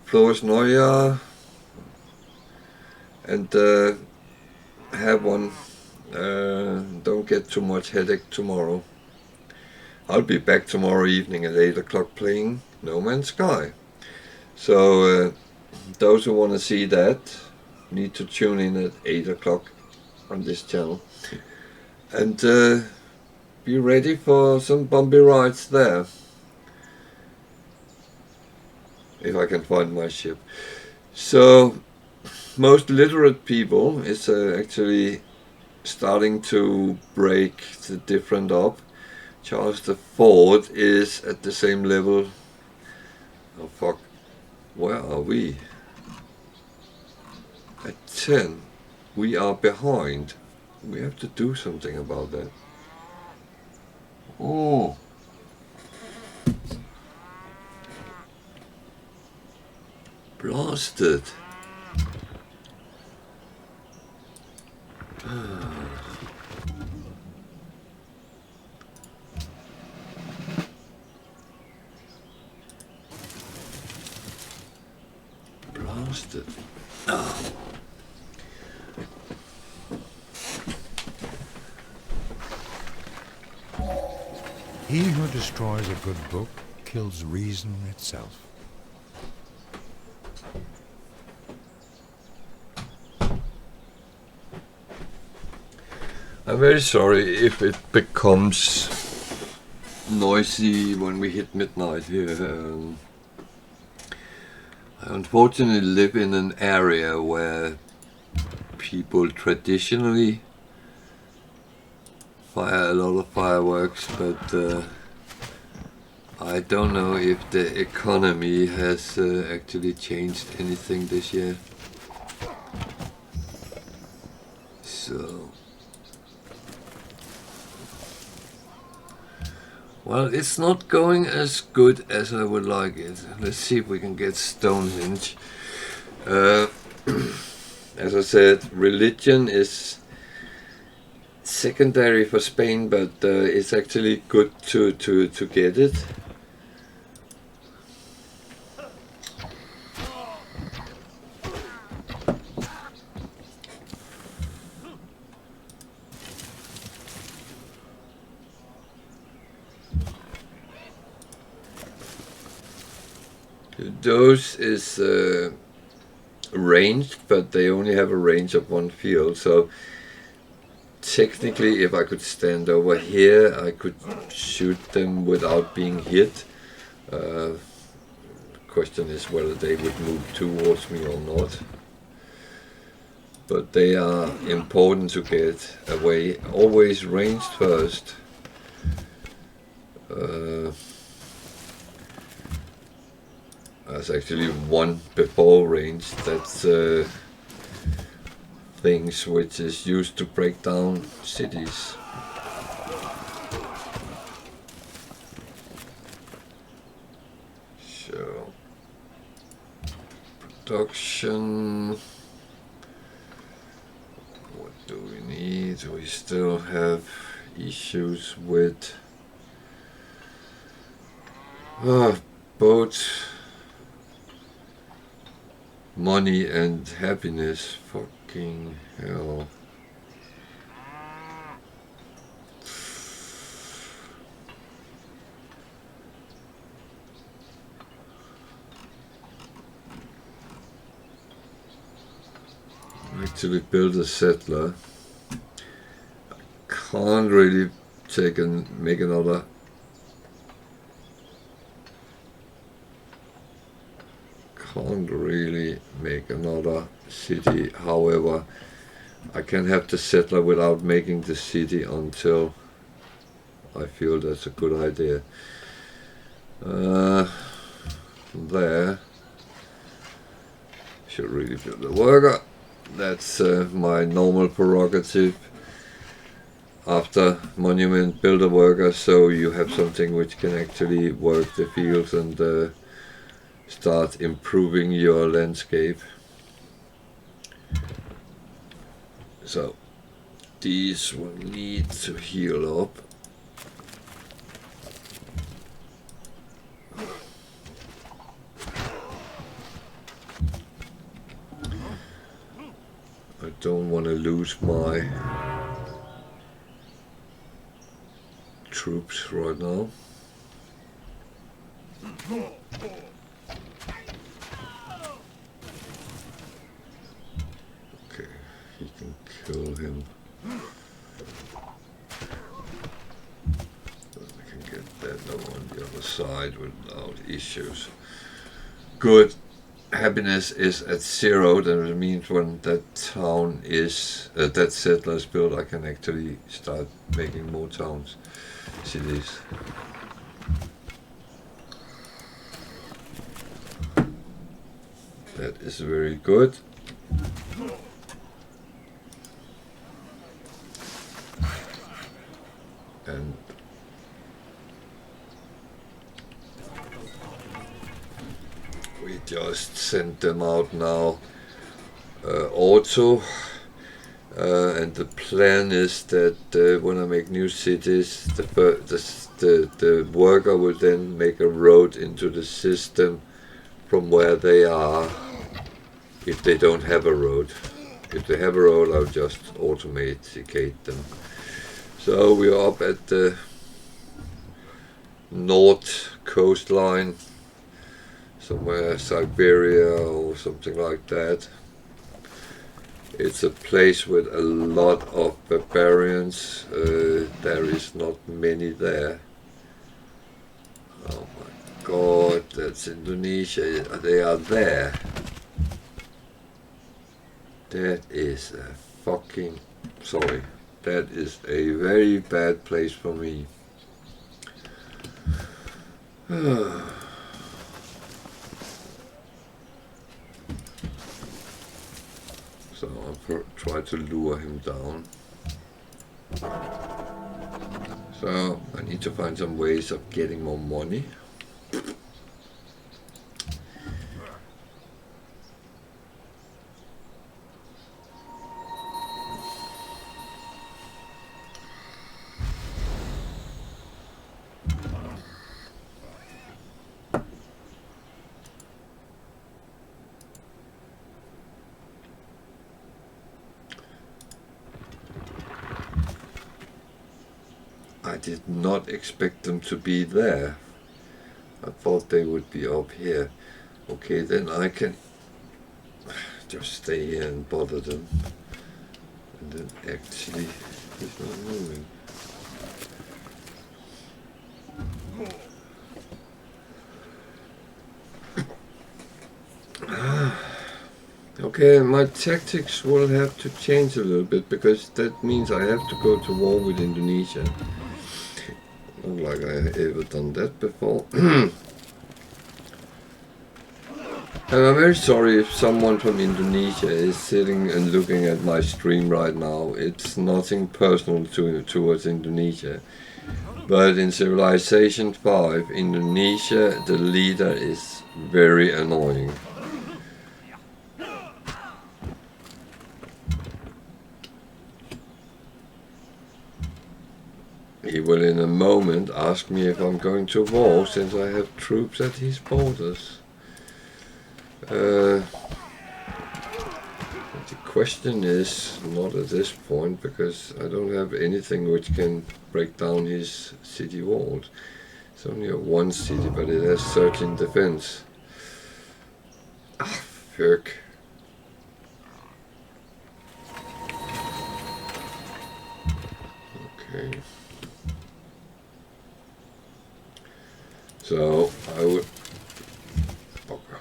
Frohes Neujahr, and have one. Don't get too much headache tomorrow. I'll be back tomorrow evening at 8 o'clock playing No Man's Sky. So those who want to see that need to tune in at 8 o'clock on this channel. And be ready for some bumpy rides there. If I can find my ship. So most literate people is actually starting to break the different up. Charles IV is at the same level. Oh fuck, where are we? At 10. We are behind We have to do something about that. Oh. Blasted. Blasted. Oh. He who destroys a good book kills reason itself. I'm very sorry if it becomes noisy when we hit midnight here. I unfortunately live in an area where people traditionally fire a lot of fireworks, but I don't know if the economy has actually changed anything this year. So, well, it's not going as good as I would like it. Let's see if we can get Stonehenge. As I said, religion is secondary for Spain, but it's actually good to get it. Those is ranged, but they only have a range of one field, so technically if I could stand over here I could shoot them without being hit. The question is whether they would move towards me or not, but they are important to get away. Always ranged first. There's actually one before range. That's things which is used to break down cities. So, production. What do we need? We still have issues with both money and happiness. Fucking hell. Actually build a settler. Can't really take and make another. Can't really make another city. However, I can have the settler without making the city until I feel that's a good idea. There. Should really build a worker. That's my normal prerogative. After monument, build a worker, so you have something which can actually work the fields and start improving your landscape. So these will need to heal up. I don't want to lose my troops right now. Okay, he can kill him. We can get that over on the other side without issues. Good. Happiness is at 0. That means when that town is that settler is built, I can actually start making more towns, cities. That is very good. and we just send them out now auto, and the plan is that when I make new cities, the worker will then make a road into the system from where they are if they don't have a road. If they have a road, I'll just automaticate them. So we're up at the north coastline, somewhere Siberia or something like that. It's a place with a lot of barbarians. There is not many there. Oh my god, that's Indonesia. They are there. That is a fucking... sorry. That is a very bad place for me. So I'll try to lure him down. So I need to find some ways of getting more money. I did not expect them to be there. I thought they would be up here. Okay, then I can just stay here and bother them. And then actually, he's not moving. Okay, my tactics will have to change a little bit, because that means I have to go to war with Indonesia. Not like I have ever done that before. And I'm very sorry if someone from Indonesia is sitting and looking at my stream right now. It's nothing personal towards Indonesia. But in Civilization 5, Indonesia, the leader is very annoying. He will in a moment ask me if I'm going to war, since I have troops at his borders. The question is not at this point, because I don't have anything which can break down his city walls. It's only a one city, but it has 13 defense. Ah, fuck. Okay. So I would... okay.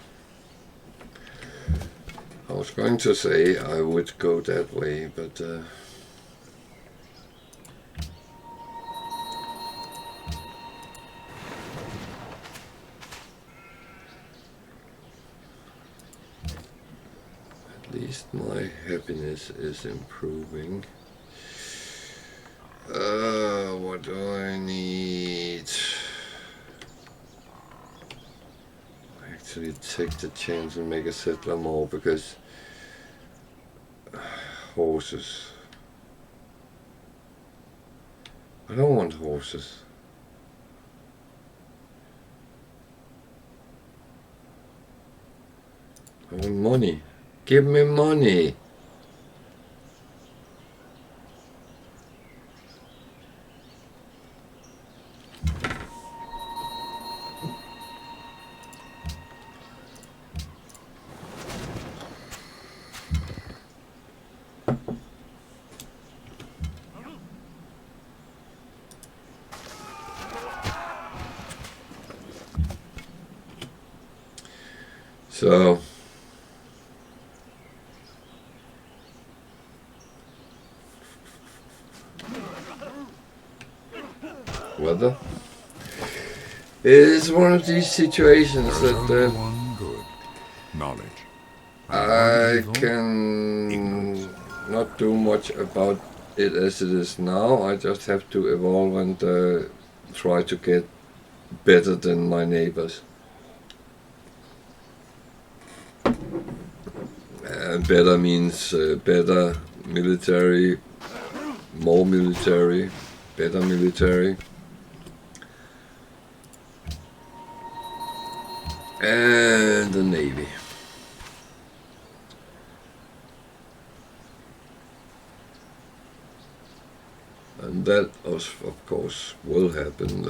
I was going to say I would go that way, but at least my happiness is improving. What do I need? Actually take the chance and make a settler more, because horses. I don't want horses. I want money. Give me money. So weather is one of these situations that one good knowledge. I can not do much about it as it is now. I just have to evolve and try to get better than my neighbors. And better means better military, more military, better military. And the Navy. And that, of course, will happen.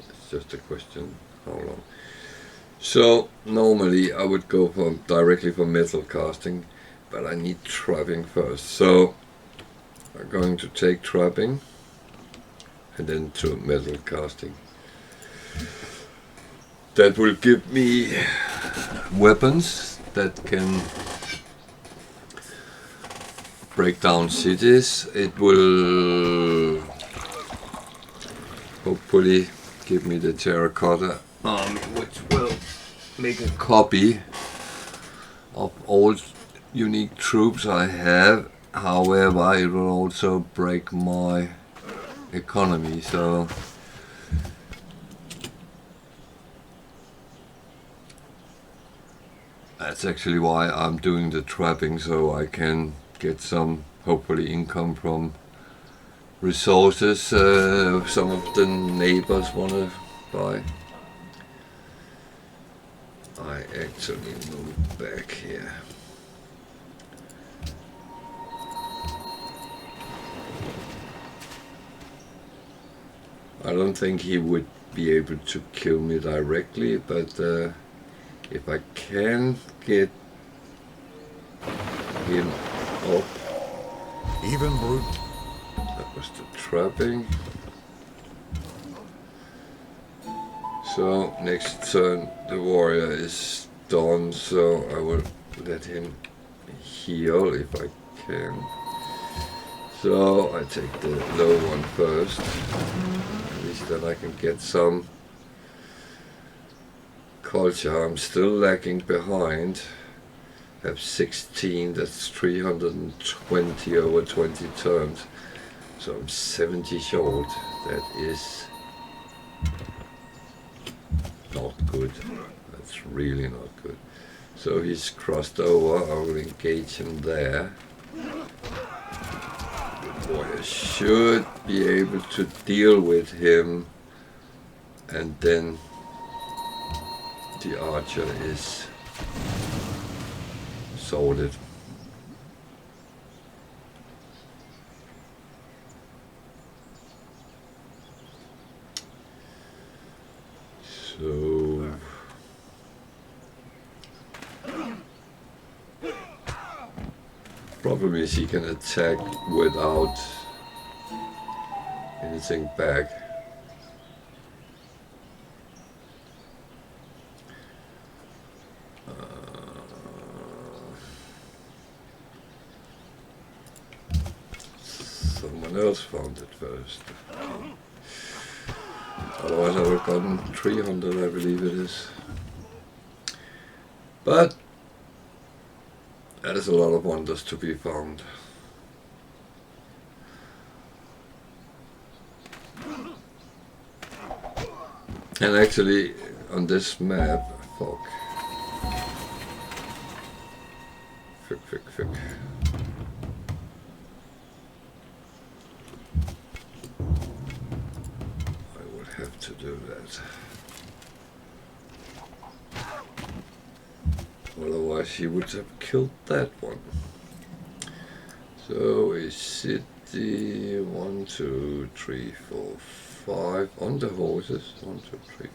It's just a question how long. So normally I would go directly for metal casting, but I need trapping first. So I'm going to take trapping and then to metal casting. That will give me weapons that can break down cities. It will hopefully give me the terracotta army, which will make a copy of all unique troops I have. However, it will also break my economy, so that's actually why I'm doing the trapping, so I can get some, hopefully, income from resources some of the neighbors want to buy. I actually move back here. I don't think he would be able to kill me directly, but if I can get him up. Even brute. That was the trapping. So next turn the warrior is done, so I will let him heal if I can. So I take the low one first. At least then I can get some culture. I'm still lagging behind. I have 16, that's 320 over 20 turns. So I'm 70 short. That is not good. That's really not good. So he's crossed over. I will engage him there. The warrior should be able to deal with him, and then the archer is sorted. So problem is he can attack without anything back. Someone else found it first. Otherwise I would have gotten 300, I believe it is. But there's a lot of wonders to be found. And actually on this map, fuck. I would have to do that. Otherwise he would have killed that one. So a city, 1, 2, 3, 4, 5 on the horses. 1, 2, 3.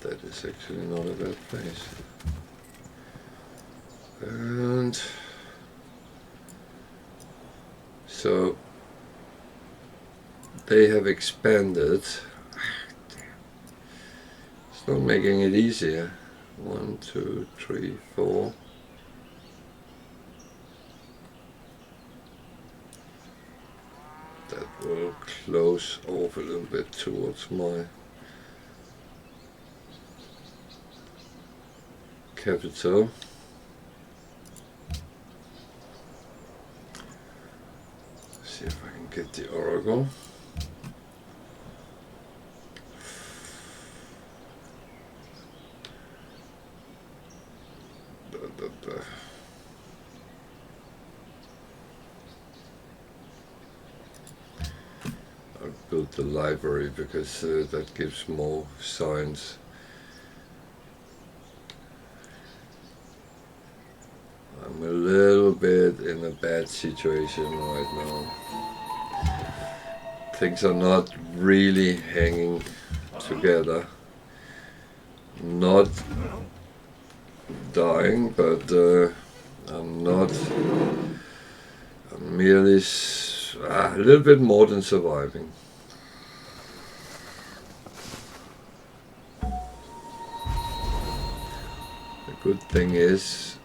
That is actually not a bad place. And so they have expanded. It's not making it easier. 1, 2, 3, 4. That will close off a little bit towards my capital. get the Oracle. I'll build the library because that gives more science. I'm a little bit in a bad situation right now. Things are not really hanging together. Not dying, but I'm not. I'm merely a little bit more than surviving. The good thing is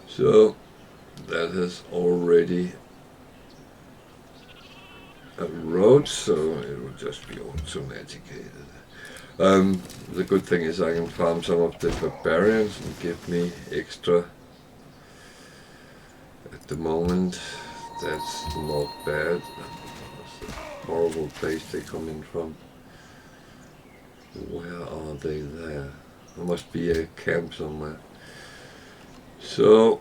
so that has already a road, so it will just be automaticated. The good thing is I can farm some of the barbarians and give me extra. At the moment, that's not bad. That's a horrible place they come in from. Where are they there? There must be a camp somewhere. So,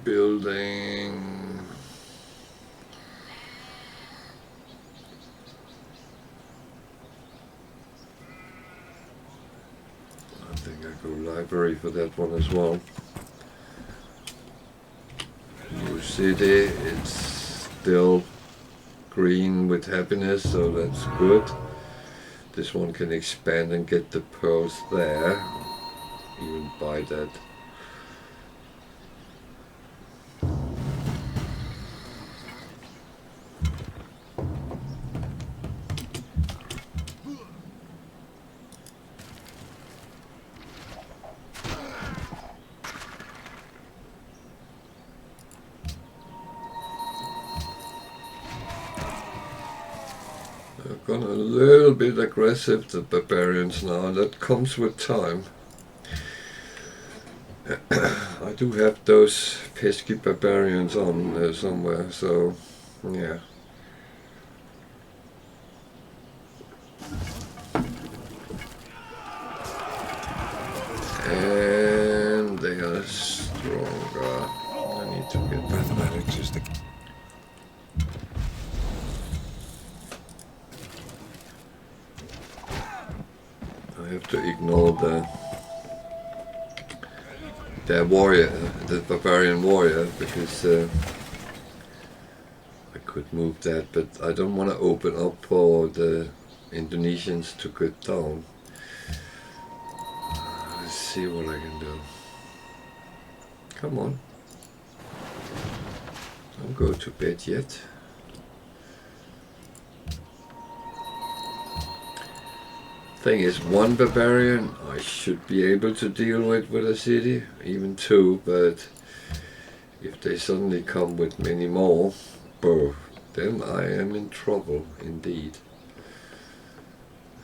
building. I think I go library for that one as well. New city, it's still green with happiness, so that's good. This one can expand and get the pearls there. Even buy that. I've gone a little bit aggressive, the barbarians now, and that comes with time. I do have those pesky barbarians on somewhere, so yeah. And they are stronger. I need to get Mathematics is the key. I have to ignore the warrior, the barbarian warrior, because I could move that, but I don't want to open up for the Indonesians to get down. Let's see what I can do. Come on. Don't go to bed yet. Thing is, one barbarian I should be able to deal with a city, even two, but if they suddenly come with many more, then I am in trouble indeed.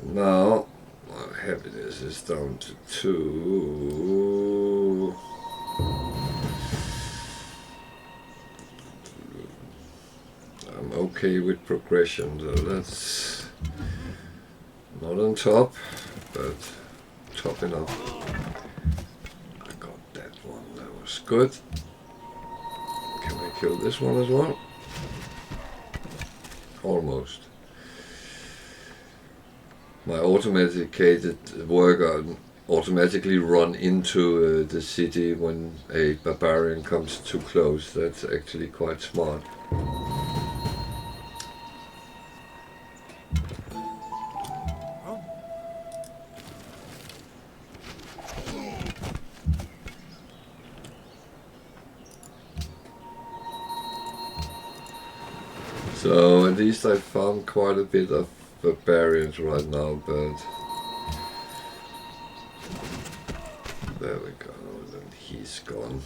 Now my happiness is down to 2. I'm okay with progression, so that's not on top, but top enough. I got that one, that was good. Can I kill this one as well? Almost. My automated worker automatically run into the city when a barbarian comes too close. That's actually quite smart. So at least I found quite a bit of barbarians right now, but there we go, and he's gone.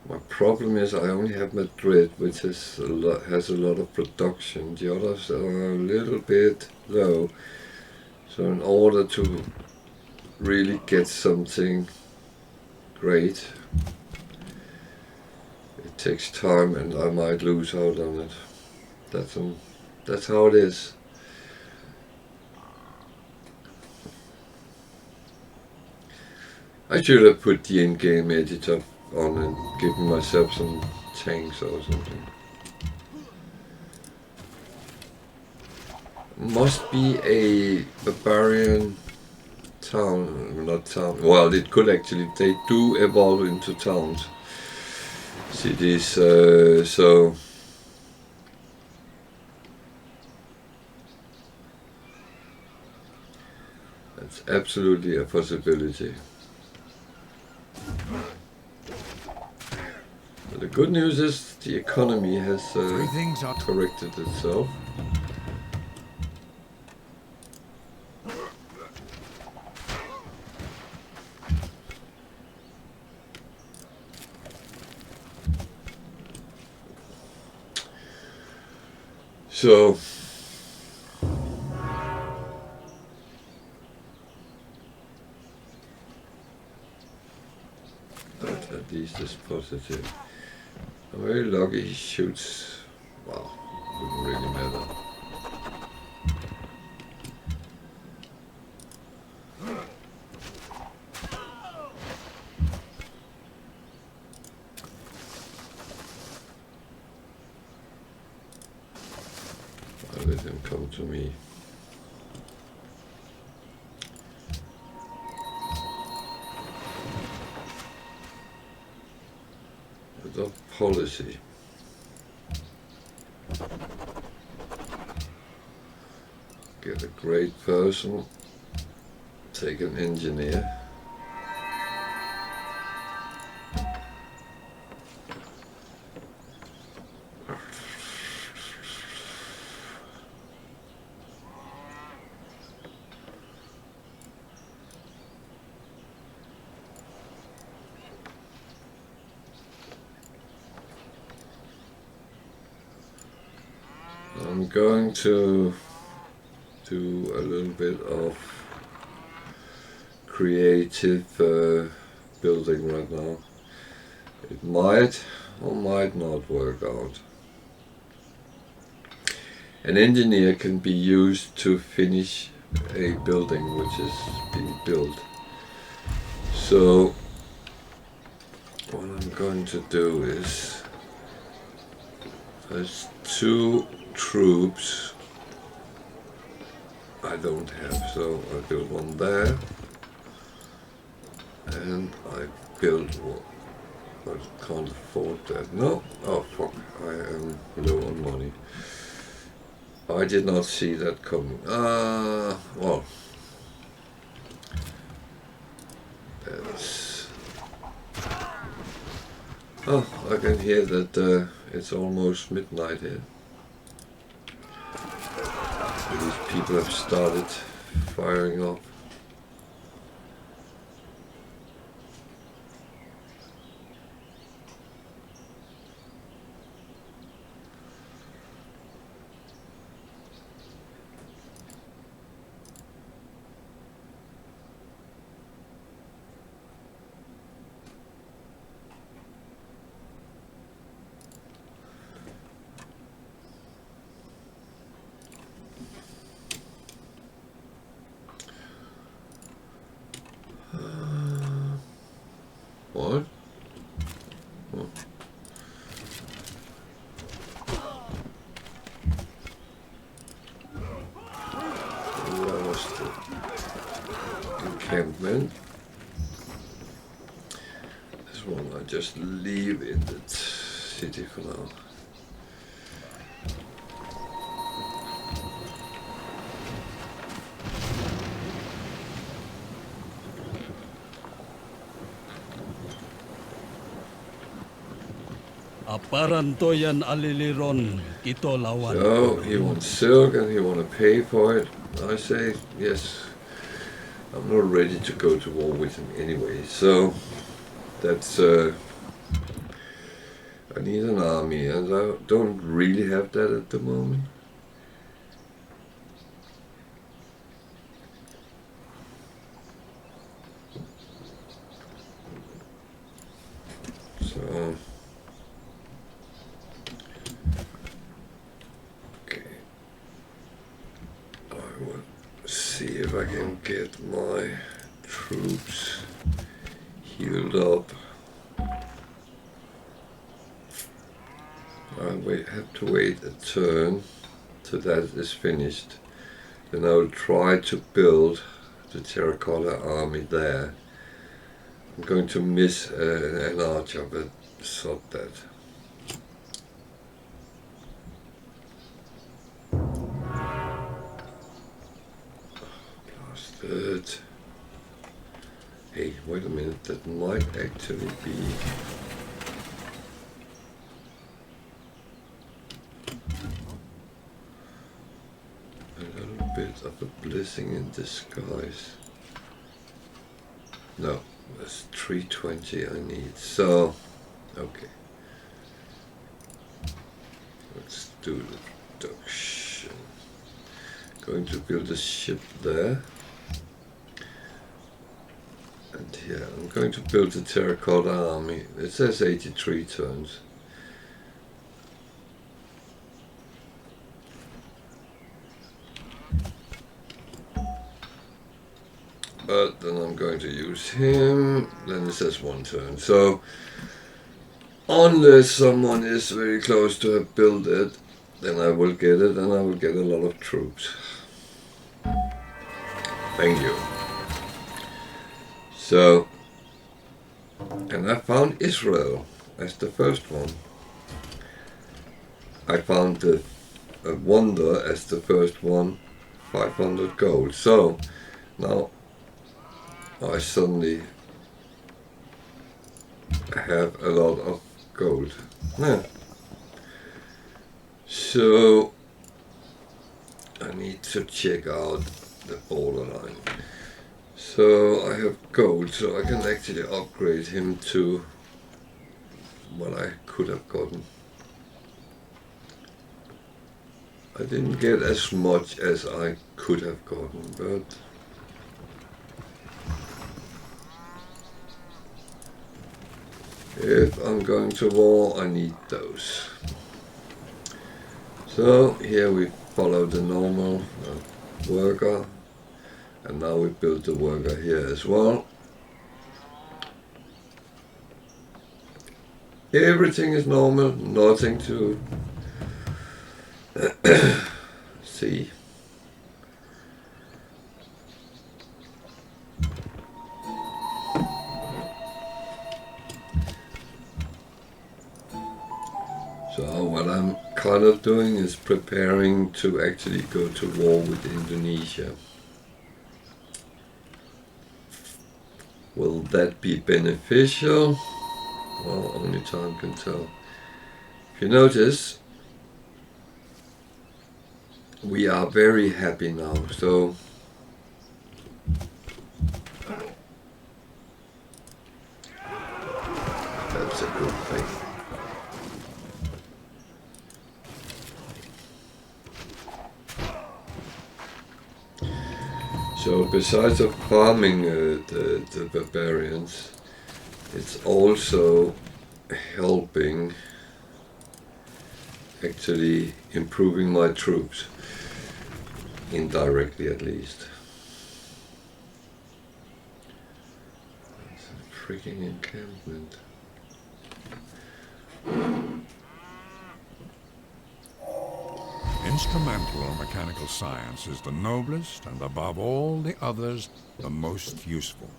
My problem is I only have Madrid, which has a lot of production. The others are a little bit low. So in order to really get something great, it takes time, and I might lose out on it. That's how it is. I should have put the in-game editor on and given myself some tanks or something. Must be a barbarian town, not town. Well, it could actually. They do evolve into towns, cities. So that's absolutely a possibility. But the good news is the economy has corrected itself. So that at least is positive. I'm very lucky he shoots. Well, wouldn't really matter. I'll let him come to me. Without policy. Get a great person. Take an engineer. I'm going to do a little bit of creative building right now. It might or might not work out. An engineer can be used to finish a building which is being built. So what I'm going to do is, there's 2 troops I don't have, so I build one there, and I build one. I can't afford that. No, oh fuck, I am low on money. I did not see that coming. Well, that's... Oh, I can hear that it's almost midnight here. These people have started firing up. What? Oh. Where was the encampment? This one I just leave in the city for now. Aparantoyan aliliron kito lawan. So he wants silk and he wants to pay for it. I say yes. I'm not ready to go to war with him anyway. So that's I need an army, and I don't really have that at the moment. if I can get my troops healed up. I have to wait a turn till that is finished. Then I will try to build the terracotta army there. I'm going to miss an archer, but sod that. Blasted. Hey, wait a minute, that might actually be... a little bit of a blessing in disguise. No, that's 320 I need, so, okay. Let's do the production. Going to build a ship there. And here, I'm going to build a terracotta army. It says 83 turns. But then I'm going to use him, then it says 1 turn. So, unless someone is very close to have built it, then I will get it and I will get a lot of troops. Thank you. So, and I found Israel as the first one. I found the Wonder as the first one, 500 gold. So, now I suddenly have a lot of gold. Yeah. So I need to check out the borderline. So I have gold, so I can actually upgrade him to what I could have gotten. I didn't get as much as I could have gotten, but if I'm going to war, I need those. So here we follow the normal worker, and now we build the worker here as well. Everything is normal, nothing to see. So what I'm kind of doing is preparing to actually go to war with Indonesia. Will that be beneficial? Well, only time can tell. If you notice, we are very happy now, so that's a good thing. So besides of farming the barbarians, it's also helping actually improving my troops, indirectly at least. It's a freaking encampment. Instrumental or mechanical science is the noblest and above all the others, the most useful.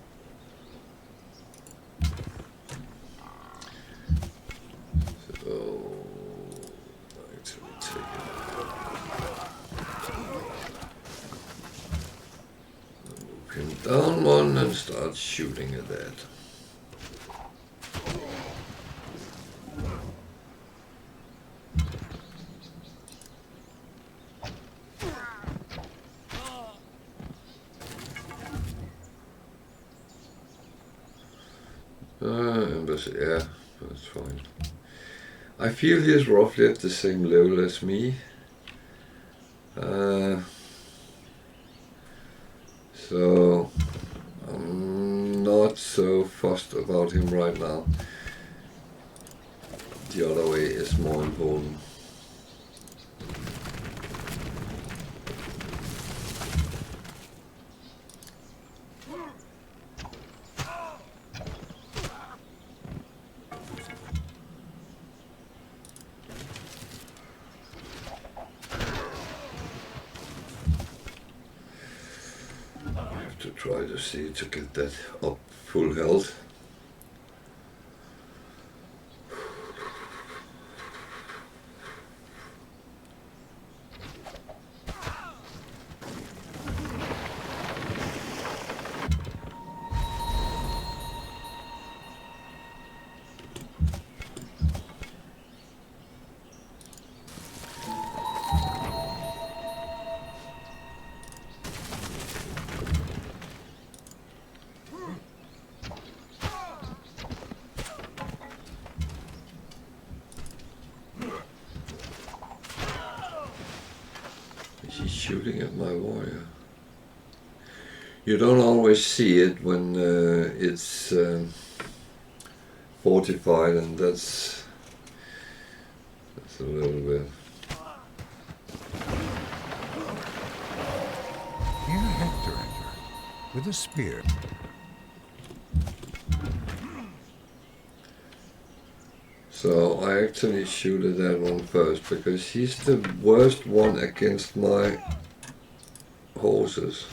So, actually take it. Move him down one and start shooting at that. Embassy, yeah, that's fine. I feel he is roughly at the same level as me. So I'm not so fussed about him right now. The other way is more important. to try to see to get that up full health. He's shooting at my warrior. You don't always see it when it's fortified, and that's a little bit. Here Hector entered, with a spear. So I actually shoot at that one first, because he's the worst one against my horses.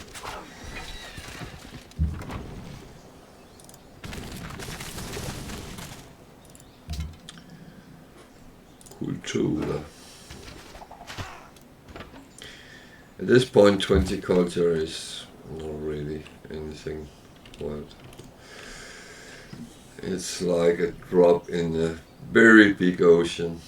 Kultura. At this point, 20 culture is not really anything worth. It's like a drop in a very big ocean.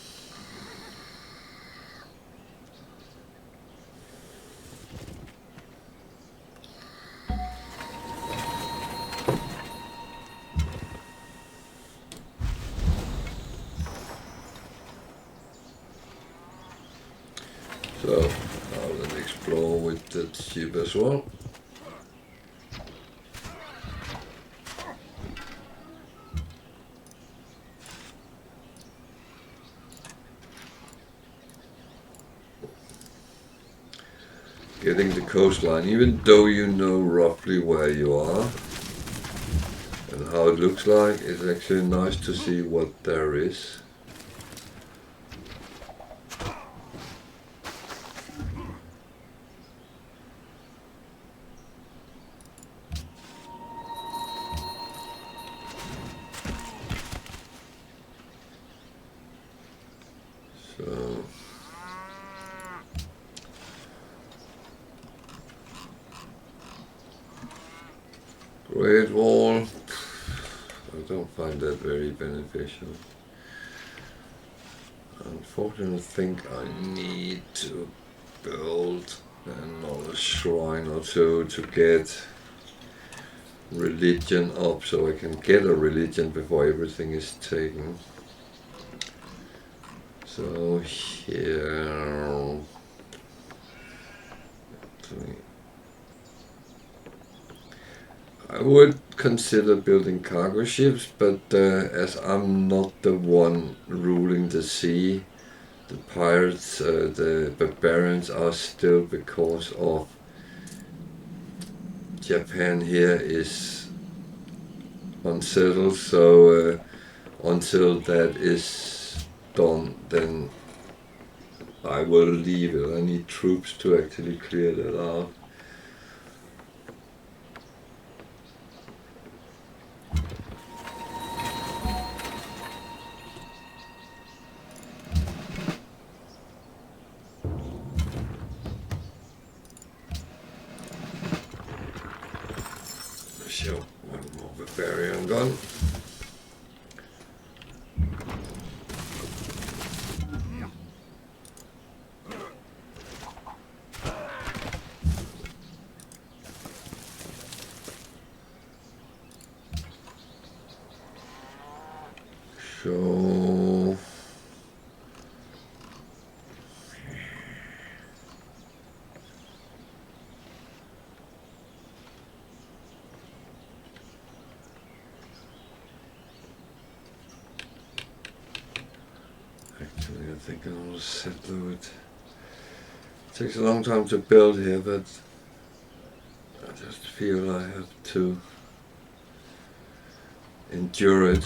So I'll then explore with that ship as well. Getting the coastline, even though you know roughly where you are and how it looks like, it's actually nice to see what there is. So Great Wall, I don't find that very beneficial. Unfortunately, I think I need to build another shrine or two to get religion up, so I can get a religion before everything is taken. So here, I would consider building cargo ships, but as I'm not the one ruling the sea, the pirates, the barbarians are still, because of Japan here is unsettled, so until that is done, then I will leave it. I need troops to actually clear that out. Show one more barbarian gun. So actually, I think I'll settle it. Takes a long time to build here, but I just feel I have to endure it.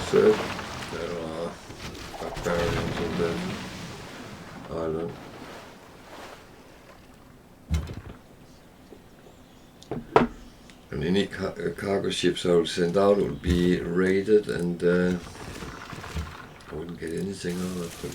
said, there are barbarians on the island. And any cargo ships I would send out would be raided, and I wouldn't get anything out of them.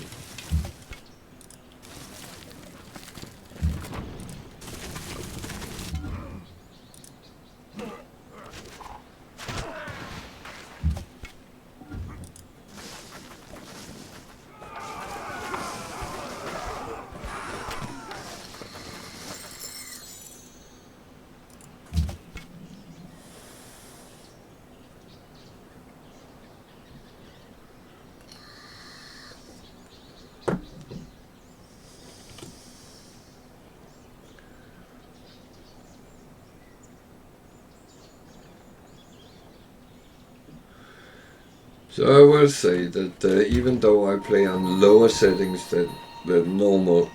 So I will say that even though I play on lower settings than normal,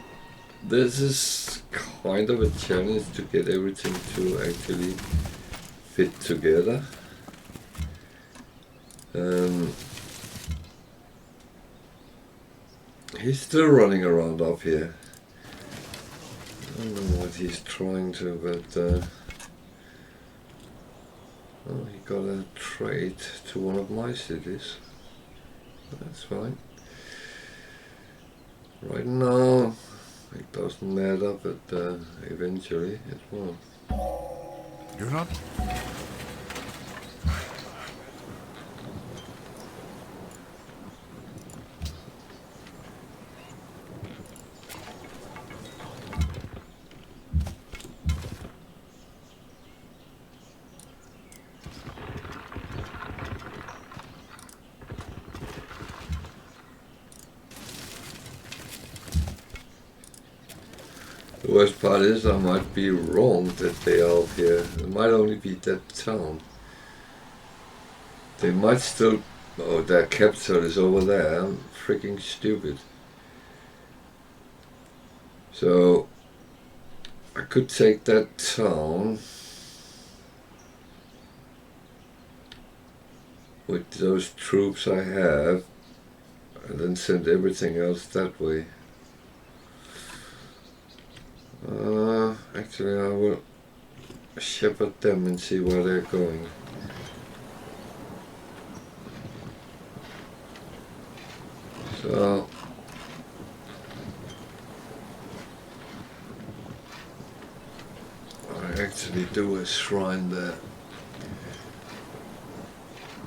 this is kind of a challenge to get everything to actually fit together. He's still running around up here. I don't know what he's trying to, but oh, he got a trade to one of my cities. That's fine. Right now, it doesn't matter, but eventually it will. You're not... The worst part is I might be wrong that they are up here. It might only be that town. They might still... Oh, their capital is over there. I'm freaking stupid. So I could take that town with those troops I have and then send everything else that way. Actually, I will shepherd them and see where they're going. So I actually do a shrine there.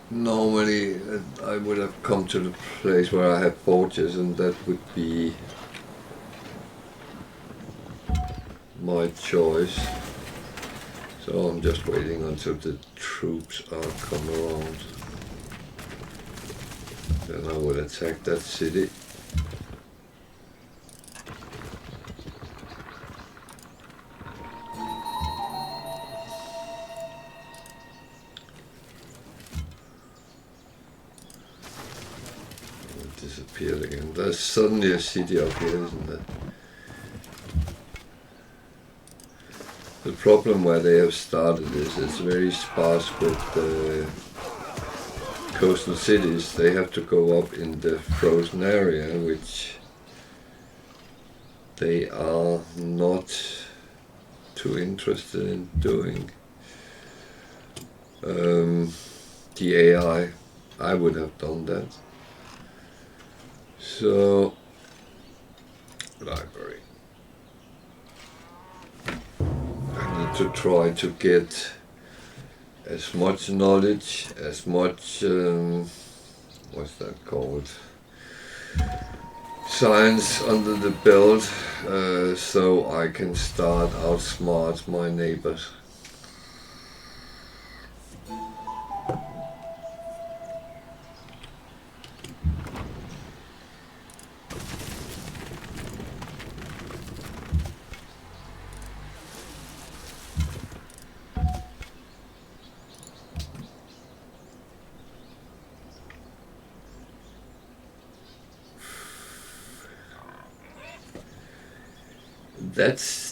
Normally I would have come to the place where I have forges, and that would be my choice. So I'm just waiting until the troops are come around. Then I will attack that city. It disappeared again. There's suddenly a city up here, isn't there? The problem where they have started is it's very sparse with coastal cities. They have to go up in the frozen area, which they are not too interested in doing. The AI, I would have done that. So, library. To try to get as much knowledge, as much what's that called, science under the belt, so I can start outsmart my neighbors.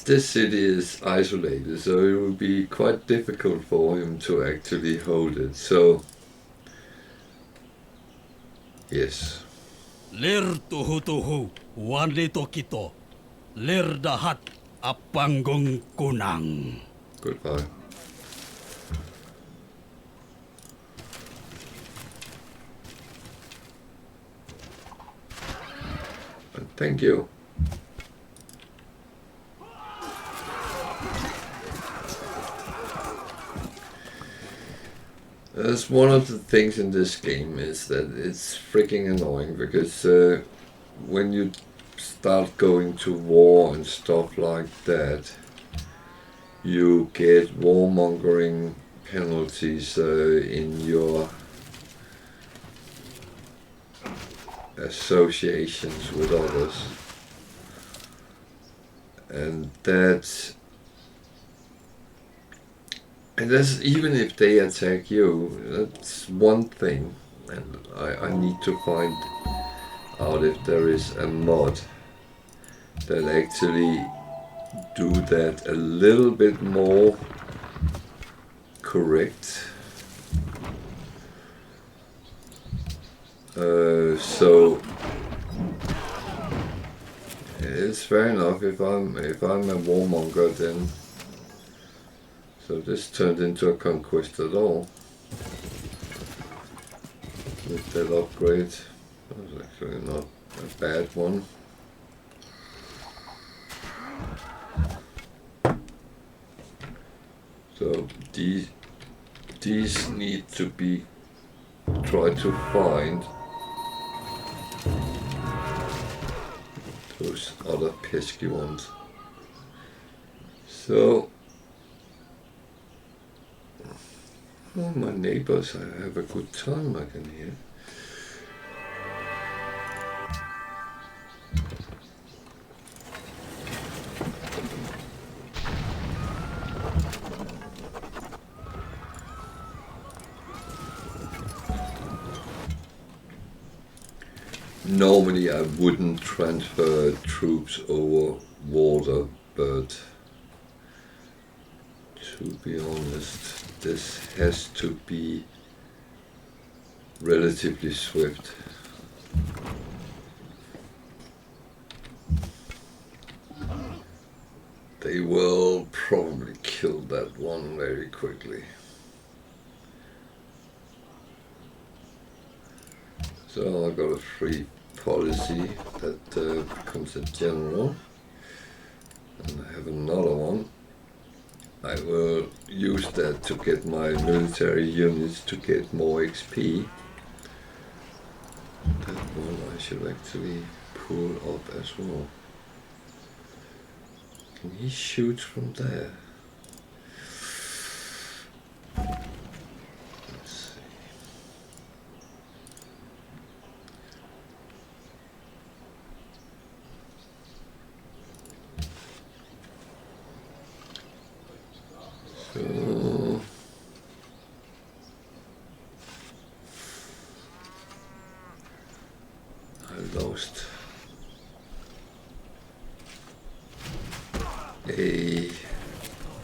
The city is isolated, so it will be quite difficult for him to actually hold it. So Yes. Lir tuhu-tuhu, wanlito kito. Lir dahat, apanggong kunang. Goodbye. And thank you. That's one of the things in this game is that it's freaking annoying because when you start going to war and stuff like that, you get warmongering penalties in your associations with others, and that's even if they attack you, that's one thing, and I need to find out if there is a mod that actually do that a little bit more correct. So it's fair enough if I'm a warmonger, then so this turned into a conquest at all with that upgrade. That was actually not a bad one. So these need to be tried to find those other pesky ones. So oh, my neighbors, I have a good time, I can hear. Normally I wouldn't transfer troops over water, but to be honest, this has to be relatively swift. They will probably kill that one very quickly. So I got a free policy that becomes a general, and I have another one. I will use that to get my military units to get more XP. That one I should actually pull up as well. Can he shoot from there? Let's see. So I lost a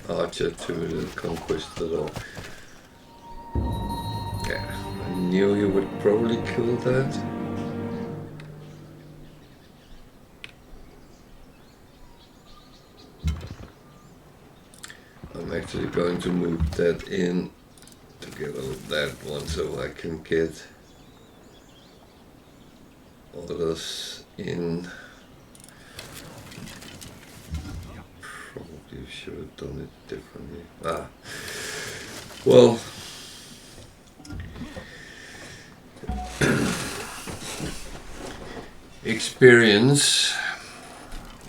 archer to the conquest at all. Yeah, I knew he would probably kill that. I'm actually going to move that in together with that one so I can get others in. Probably should have done it differently. Well, experience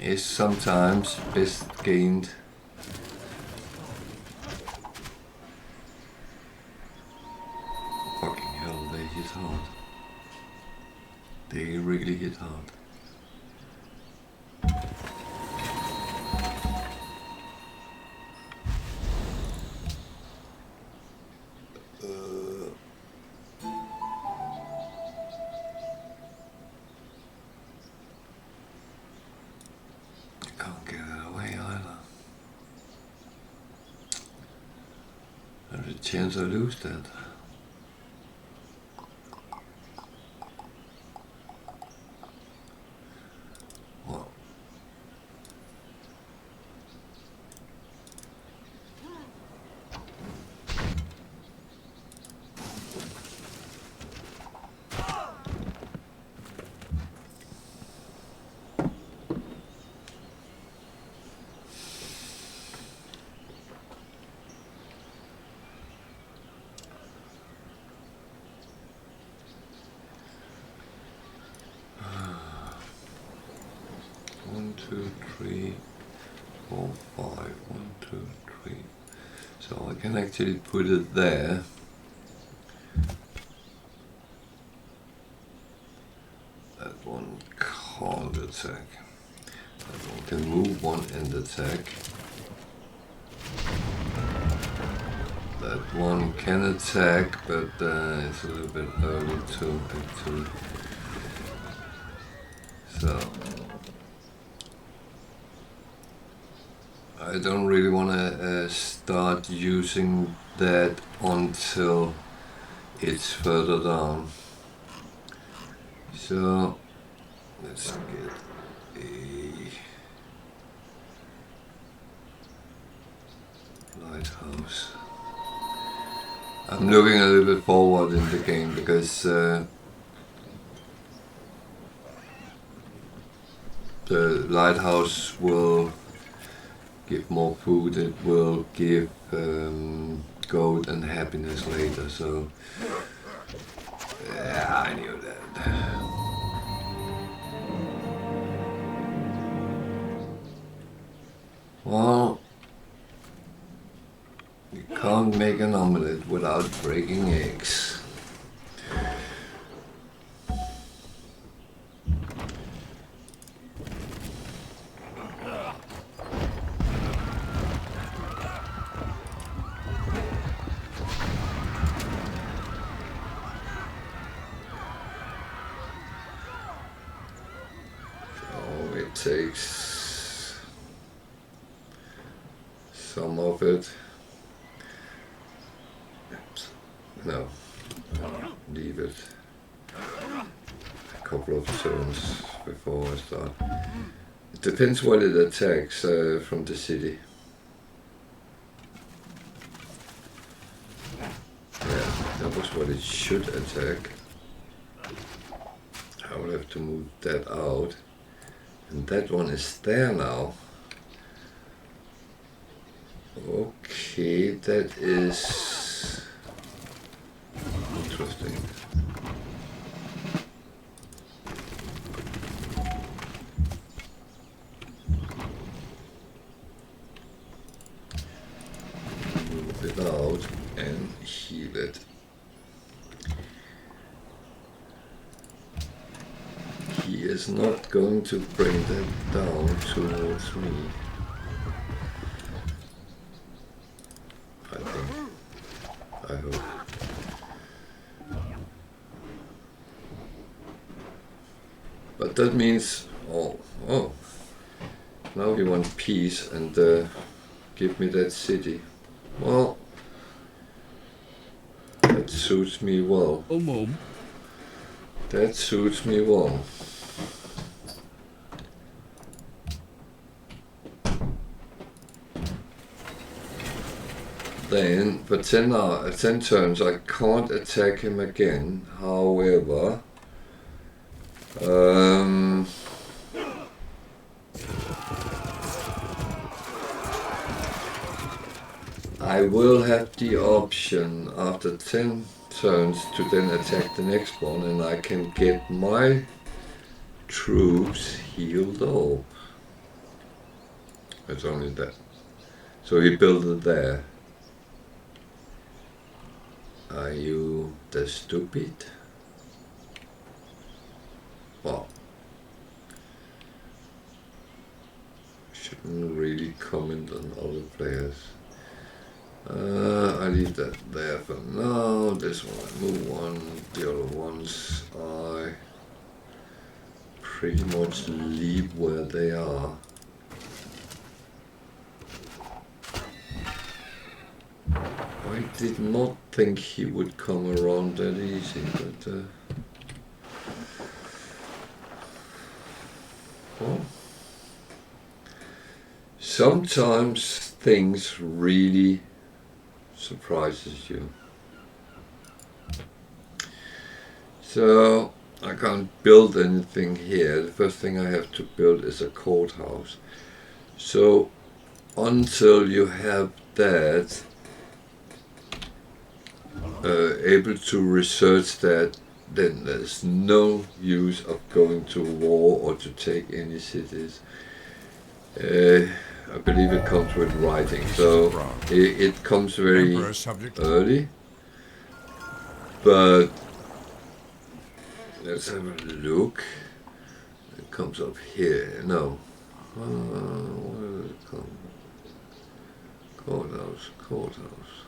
is sometimes best gained fucking hell, they hit hard. They really hit hard. Can't get it away either. There's a chance I lose that. 2, 3, 4, 5. 1, 2, 3. So I can actually put it there. That one can't attack. That one can move one and attack. That one can attack, but it's a little bit early to actually. So I don't really want to start using that until it's further down. So let's get a lighthouse. I'm looking a little bit forward in the game because the lighthouse will give more food, it will give gold and happiness later, so yeah, I knew that. Well, you can't make an omelette without breaking eggs. So it takes some of it. No, leave it a couple of turns before I start. It depends what it attacks from the city. Yeah, that was what it should attack. I will have to move that out. And that one is there now. Okay, that is interesting. Move it out and heal it. He is not going to bring that down towards me. I think. I hope. But that means, oh, now you want peace and give me that city. Well, that suits me well. That suits me well. Then, for 10 turns, I can't attack him again. However, I will have the option after 10 turns to then attack the next one, and I can get my troops healed up. It's only that. So he built it there. Are you the stupid? Well, shouldn't really comment on other players. I leave that there for now. This one I move one. The other ones I pretty much leave where they are. I did not think he would come around that easy, but well, sometimes things really surprises you. So I can't build anything here. The first thing I have to build is a courthouse. So until you have that able to research that, then there's no use of going to war or to take any cities. I believe it comes with writing, so it comes very Emperor subject. early. But let's have a look. It comes up here. No. Where does it come? Courthouse. Courthouse.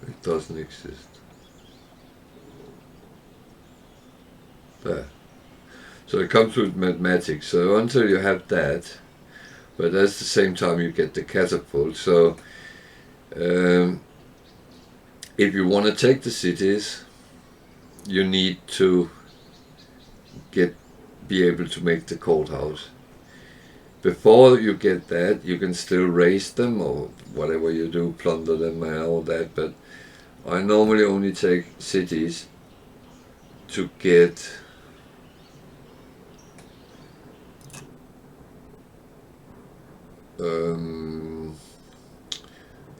It doesn't exist. There. So it comes with mathematics. So until you have that, but that's the same time you get the catapult. So if you want to take the cities, you need to be able to make the courthouse. Before you get that, you can still raise them or whatever you do, plunder them and all that, but I normally only take cities to get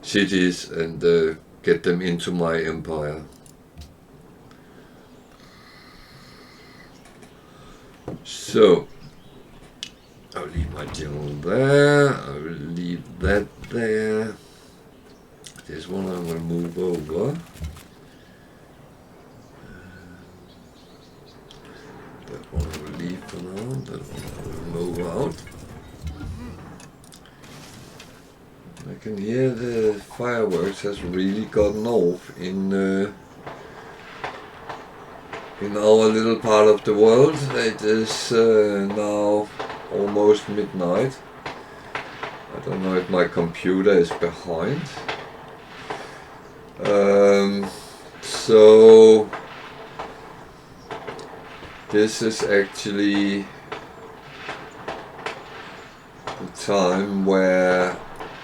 cities and get them into my empire. So I'll leave my general there, I will leave that there. This one I will move over. That one I will leave for now, that one I will move out. I can hear the fireworks has really gotten off in our little part of the world. It is now almost midnight. I don't know if my computer is behind. So this is actually the time where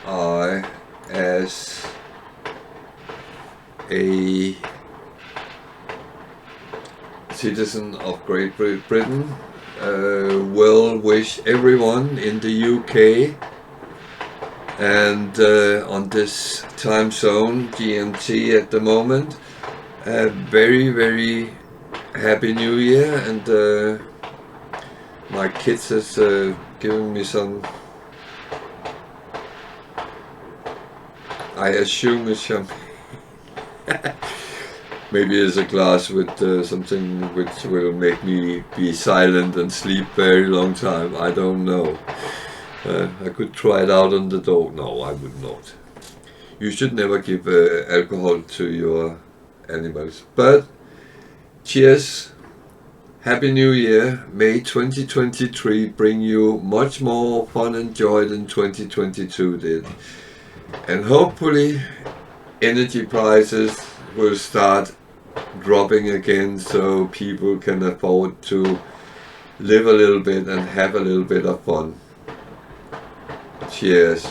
I, as a citizen of Great Britain, will wish everyone in the UK and on this time zone, GMT at the moment, a very, very happy new year. And my kids has given me some, I assume it's champagne. Maybe it's a glass with something which will make me be silent and sleep very long time. I don't know. I could try it out on the dog. No, I would not. You should never give alcohol to your animals. But cheers. Happy New Year. May 2023 bring you much more fun and joy than 2022 did. And hopefully energy prices will start dropping again so people can afford to live a little bit and have a little bit of fun. Cheers.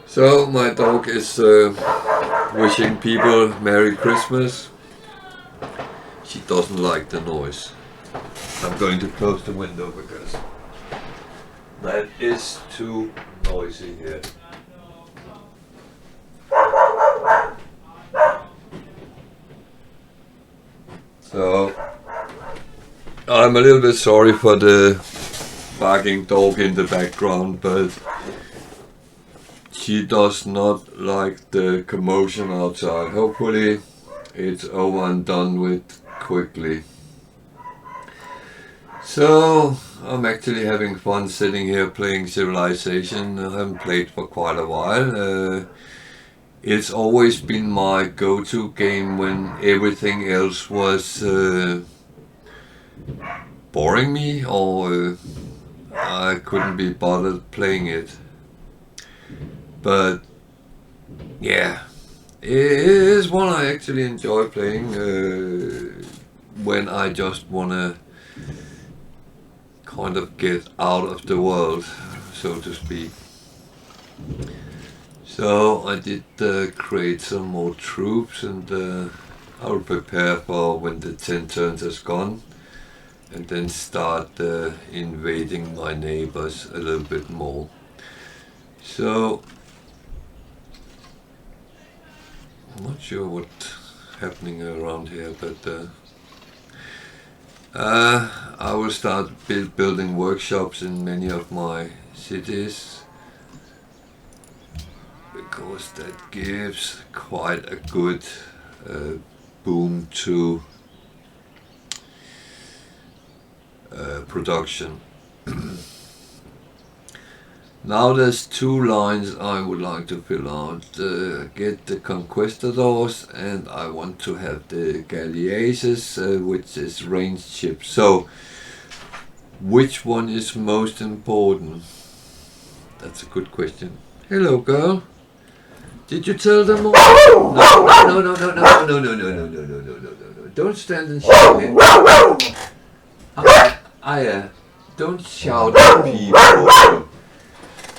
So my dog is wishing people Merry Christmas. She doesn't like the noise. I'm going to close the window because that is too noisy here. So I'm a little bit sorry for the barking dog in the background, but she does not like the commotion outside. Hopefully it's over and done with quickly. So I'm actually having fun sitting here playing Civilization. I haven't played for quite a while. It's always been my go-to game when everything else was boring me or I couldn't be bothered playing it. But yeah, it is one I actually enjoy playing when I just wanna kind of get out of the world, so to speak. So I did create some more troops and I'll prepare for when the 10 turns is gone, and then start invading my neighbors a little bit more. So I'm not sure what's happening around here, but I will start building workshops in many of my cities, because that gives quite a good boom to production. Now there's 2 lines I would like to fill out. Get the conquistadors, and I want to have the galleasses, which is ranged ships. So which one is most important? That's a good question. Hello, girl. Did you tell them all? No. Don't stand and shout here. Don't shout at people.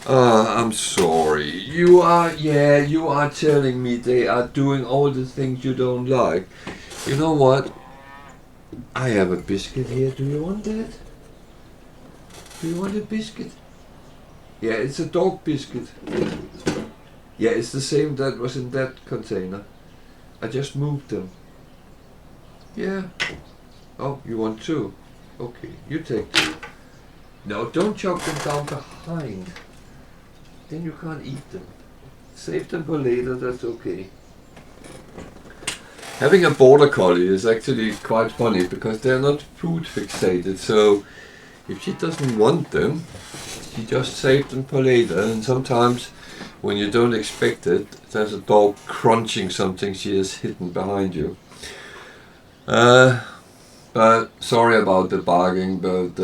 I'm sorry. You are telling me they are doing all the things you don't like. You know what? I have a biscuit here. Do you want that? Do you want a biscuit? Yeah, it's a dog biscuit. Yeah, it's the same that was in that container. I just moved them. Yeah. Oh, you want 2? Okay, you take 2. No, don't chop them down behind. Then you can't eat them. Save them for later, that's okay. Having a border collie is actually quite funny, because they're not food fixated, so if she doesn't want them, she just saves them for later, and sometimes when you don't expect it, there's a dog crunching something she has hidden behind you. But sorry about the barking, but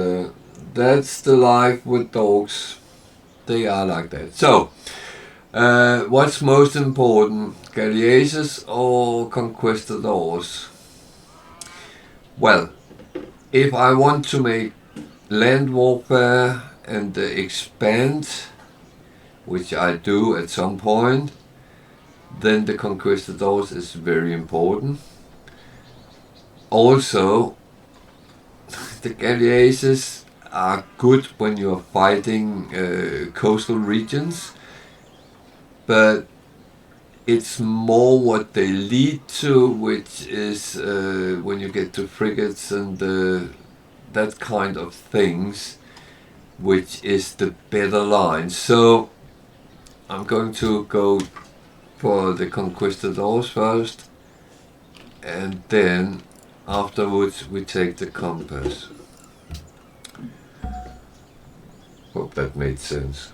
that's the life with dogs. They are like that. So, what's most important, galleasses or conquistadors? Well, if I want to make land warfare and expand, which I do at some point, then the conquistadors is very important. Also, the galleasses are good when you're fighting coastal regions, but it's more what they lead to, which is when you get to frigates and that kind of things, which is the better line. So I'm going to go for the conquistadors first, and then afterwards we take the compass. Hope that made sense.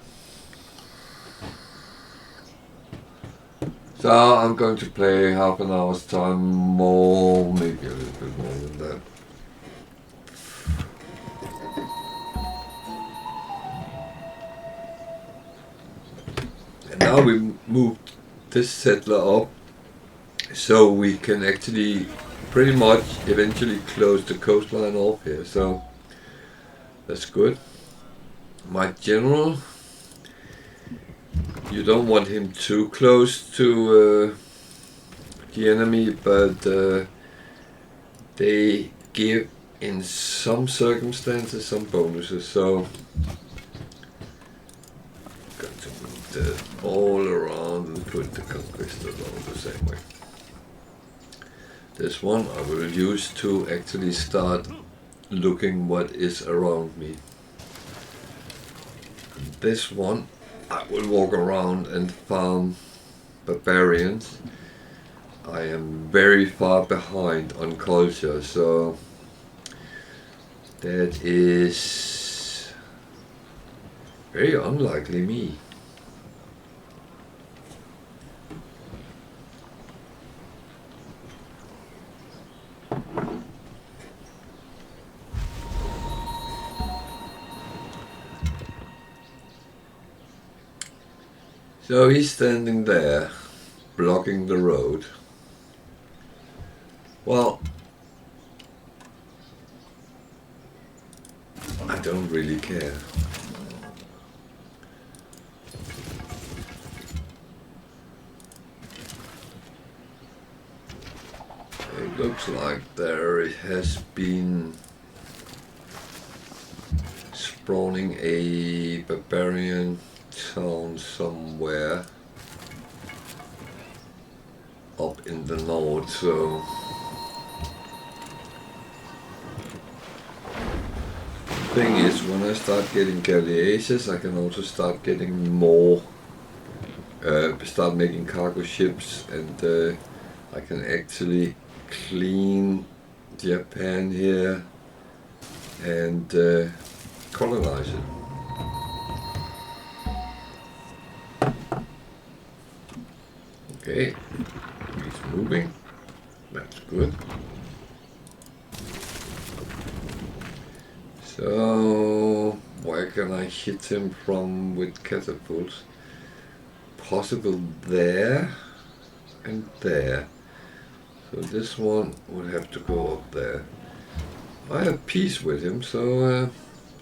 So I'm going to play half an hour's time more, maybe a little bit more than that. And now we moved this settler up, so we can actually pretty much eventually close the coastline off here, so that's good. My general, you don't want him too close to the enemy, but they give in some circumstances some bonuses, so I'm going to move that all around and put the conquistador the same way. This one I will use to actually start looking what is around me. And this one I will walk around and farm barbarians. I am very far behind on culture, so that is very unlikely me. So he's standing there, blocking the road. Well, I don't really care. It looks like there has been spawning a barbarian town somewhere up in the north, so the thing is, when I start getting galleasses, I can also start getting more, start making cargo ships, and I can actually clean Japan here and colonize it. Okay, he's moving. That's good. So, where can I hit him from with catapults? Possible there and there. So this one would have to go up there. I have peace with him, so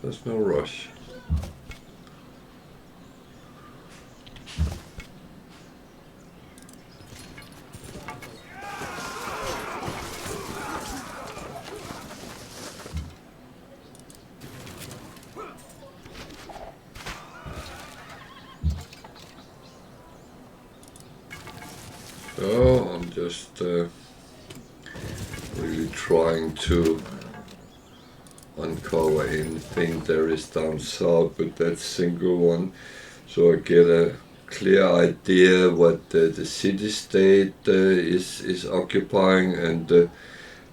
there's no rush. So I'm just really trying to uncover anything there is down south with that single one, so I get a clear idea what the city-state is occupying, and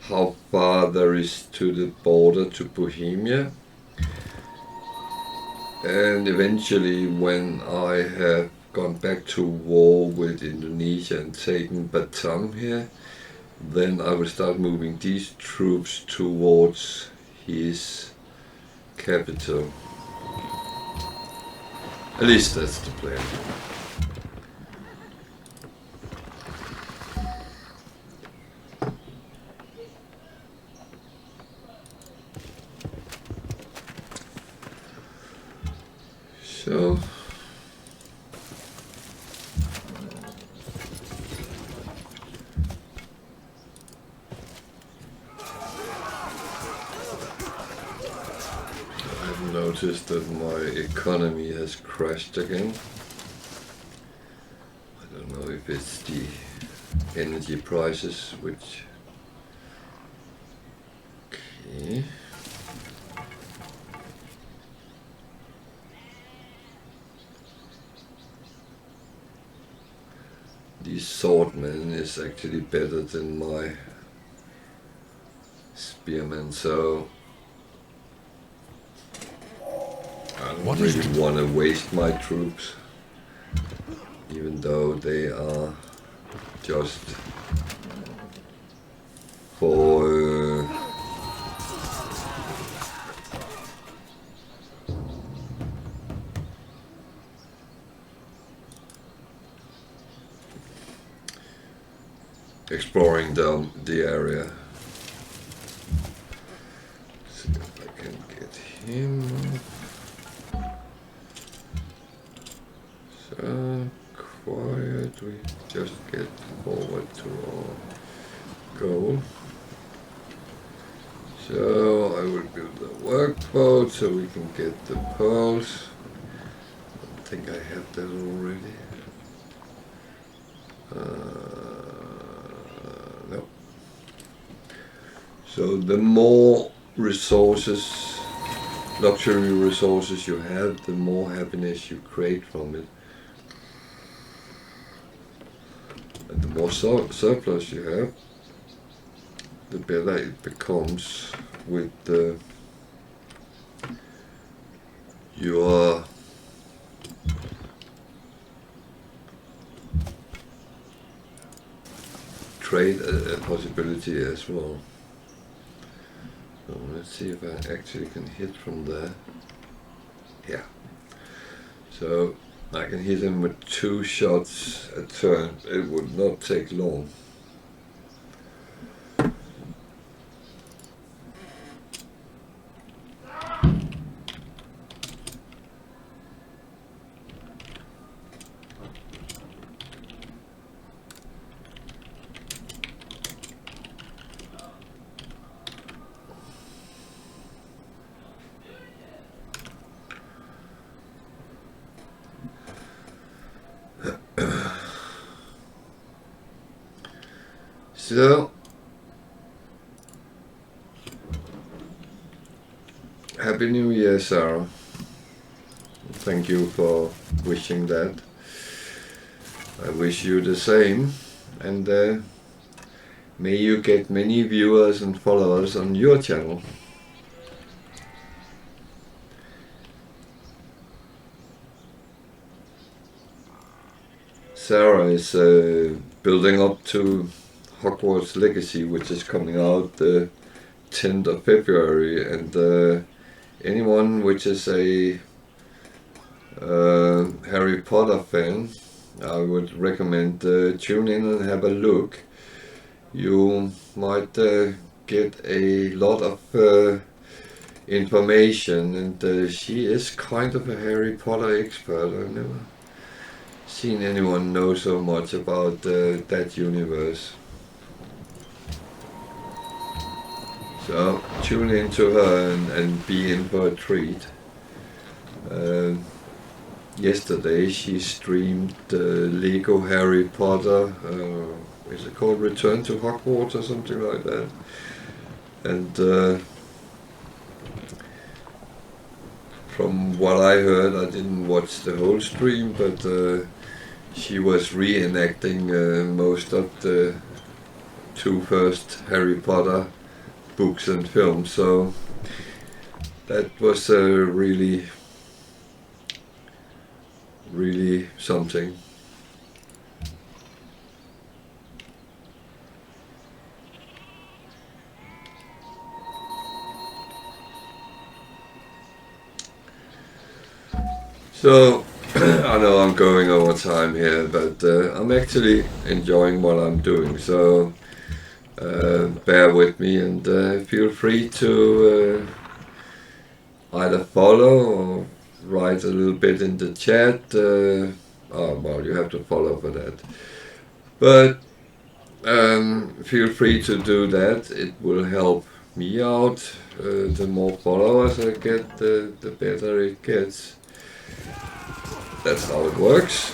how far there is to the border to Bohemia. And eventually, when I have gone back to war with Indonesia and taken Batam here, then I will start moving these troops towards his capital. At least that's the plan. So I've noticed that my economy has crashed again. I don't know if it's the energy prices, which... Okay. The swordman is actually better than my spearman, so I don't really want to waste my troops, even though they are just for exploring down the area. See if I can get him. So quiet, we just get forward to our goal. So I will build a workboat so we can get the poles. I think I have that already. No. So the more resources, luxury resources you have, the more happiness you create from it. And the more surplus you have, the better it becomes with your trade a possibility as well. So let's see if I actually can hit from there. Yeah. So I can hit him with 2 shots a turn. It would not take long. So, Happy New Year, Sarah. Thank you for wishing that. I wish you the same, and may you get many viewers and followers on your channel. Sarah is building up to Hogwarts Legacy, which is coming out the 10th of February, and anyone which is a Harry Potter fan, I would recommend tune in and have a look. You might get a lot of information, and she is kind of a Harry Potter expert. I've never seen anyone know so much about that universe. So tune into her and be in for a treat. Yesterday she streamed Lego Harry Potter, is it called Return to Hogwarts or something like that? And from what I heard, I didn't watch the whole stream, but she was reenacting most of the two first Harry Potter books and films, so that was really something. So I know I'm going over time here, but I'm actually enjoying what I'm doing, so bear with me, and feel free to either follow or write a little bit in the chat. Oh, well, you have to follow for that, but feel free to do that. It will help me out. The more followers I get, the better it gets. That's how it works.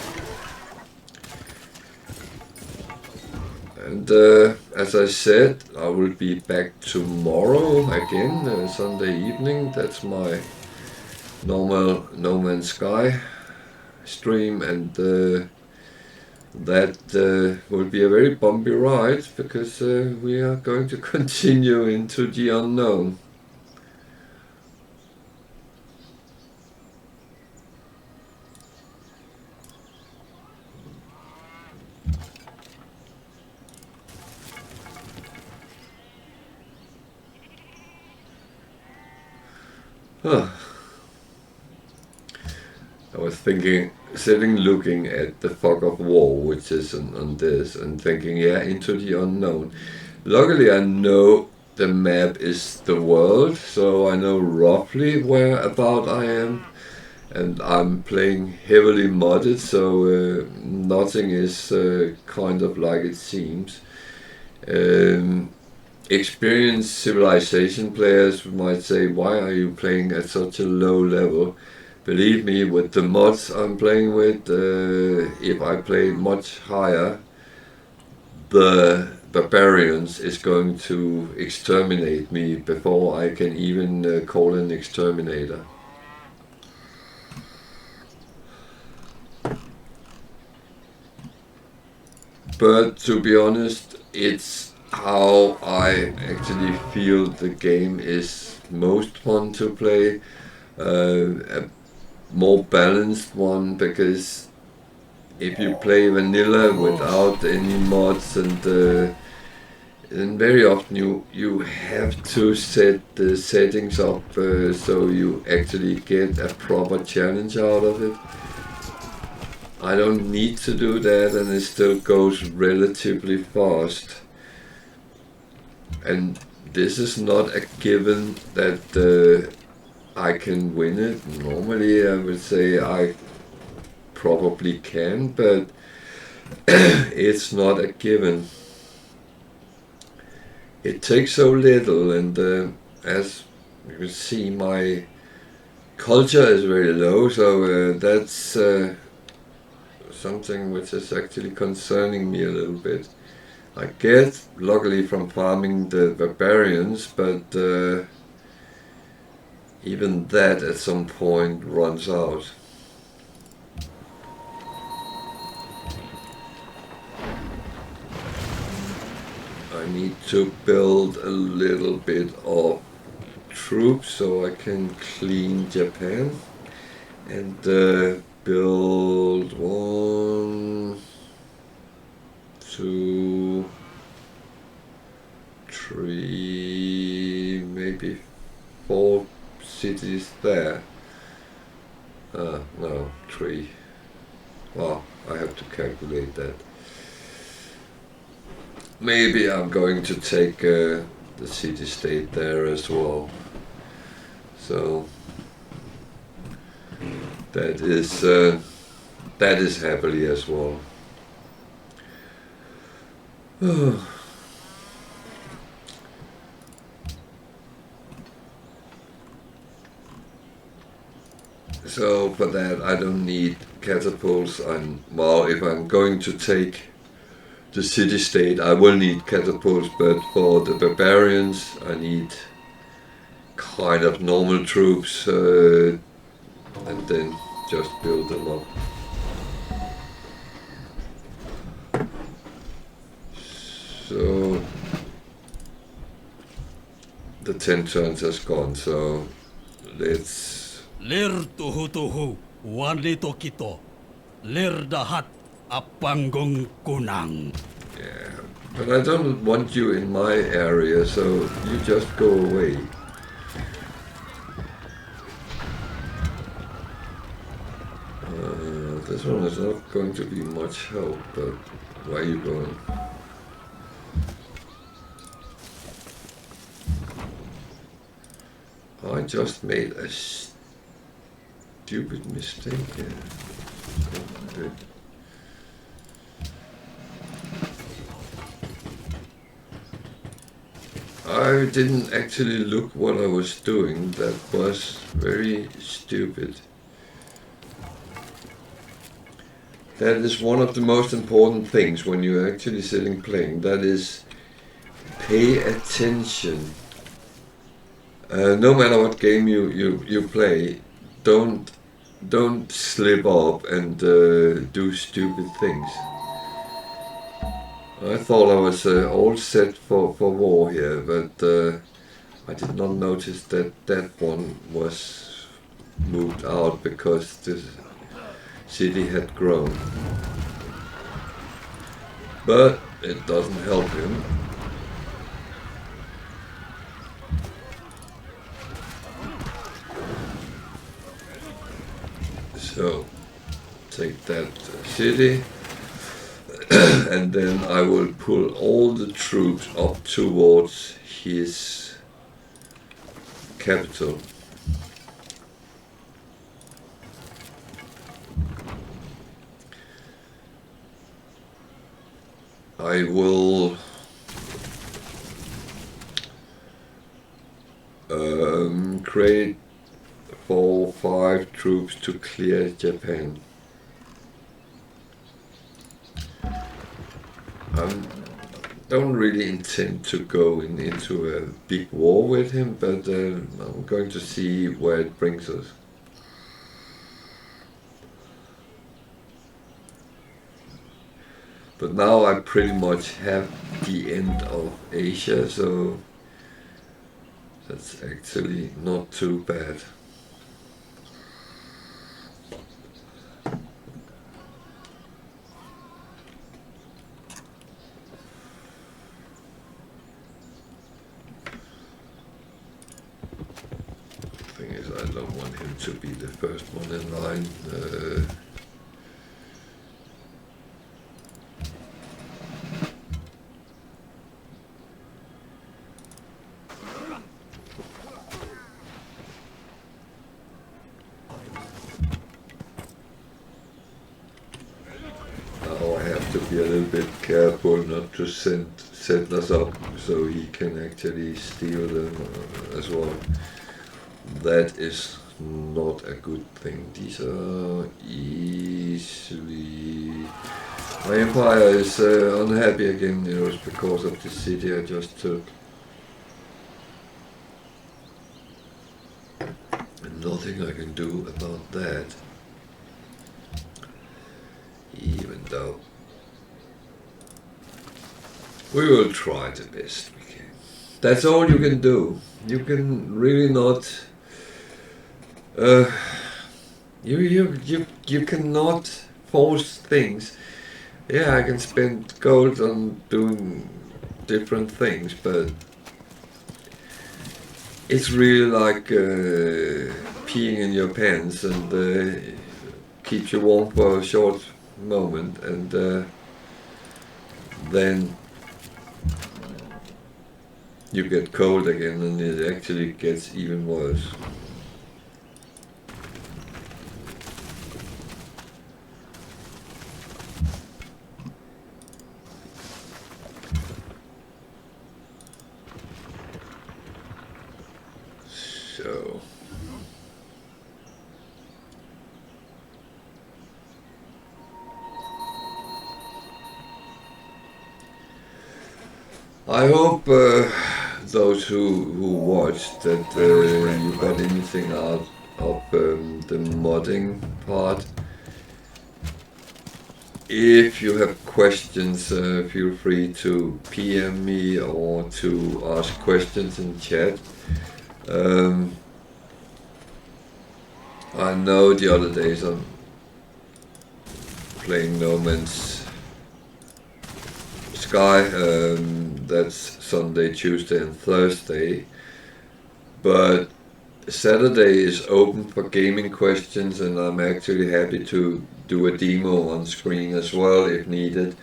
And as I said, I will be back tomorrow again, Sunday evening. That's my normal No Man's Sky stream, and that will be a very bumpy ride, because we are going to continue into the unknown. I was thinking, sitting looking at the fog of war, which is on this, and thinking, yeah, into the unknown. Luckily I know the map is the world, so I know roughly where about I am, and I'm playing heavily modded, so nothing is kind of like it seems. Experienced Civilization players might say, why are you playing at such a low level? Believe me, with the mods I'm playing with, if I play much higher, the barbarians is going to exterminate me before I can even call an exterminator. But to be honest, it's how I actually feel the game is most fun to play. A more balanced one, because if you play vanilla without any mods, and very often you have to set the settings up so you actually get a proper challenge out of it. I don't need to do that, and it still goes relatively fast. And this is not a given that I can win it. Normally I would say I probably can, but it's not a given. It takes so little, and as you can see, my culture is very low, so that's something which is actually concerning me a little bit. I get, luckily, from farming the barbarians, but even that at some point runs out. I need to build a little bit of troops so I can clean Japan and build 1, 2, 3, maybe 4 cities there. No, 3. Well, I have to calculate that. Maybe I'm going to take the city-state there as well. So that is happily as well. So for that I don't need catapults. Well, if I'm going to take the city-state I will need catapults, but for the barbarians I need kind of normal troops and then just build them up. So the 10 turns has gone, so let's... Lir tuhu wanli tokito. Lir dahat apangong kunang. Yeah, but I don't want you in my area, so you just go away. This one is not going to be much help, but where are you going? I just made a stupid mistake here. Okay. I didn't actually look what I was doing. That was very stupid. That is one of the most important things when you're actually sitting playing. That is, pay attention. No matter what game you play, don't slip up and do stupid things. I thought I was all set for war here, but I did not notice that that one was moved out because the city had grown. But it doesn't help him. So, take that city, and then I will pull all the troops up towards his capital. I will create 4 or 5 troops to clear Japan. I don't really intend to go into a big war with him, but I'm going to see where it brings us. But now I pretty much have the end of Asia, so that's actually not too bad. Thing is, I don't want him to be the first one in line. Be a little bit careful not to set us up so he can actually steal them as well. That is not a good thing. These are easily... My empire is unhappy again. It was because of the city I just took. And nothing I can do about that. Even though we will try the best we can. That's all you can do. You can really not. You cannot force things. Yeah, I can spend gold on doing different things, but it's really like peeing in your pants and keeps you warm for a short moment, and then you get cold again, and it actually gets even worse. So I hope those who watched that you got anything out of the modding part. If you have questions, feel free to PM me or to ask questions in chat. I know the other days I'm playing No Man's Sky, that's Sunday, Tuesday and Thursday, but Saturday is open for gaming questions, and I'm actually happy to do a demo on screen as well if needed.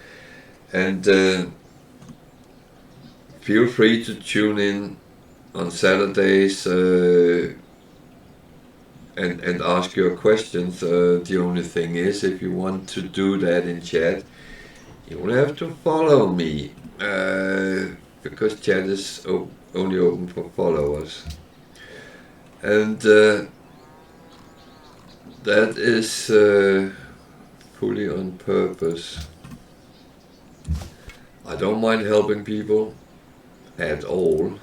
And feel free to tune in on Saturdays and ask your questions. The only thing is, if you want to do that in chat, you will have to follow me, because chat is only open for followers. And that is fully on purpose. I don't mind helping people at all.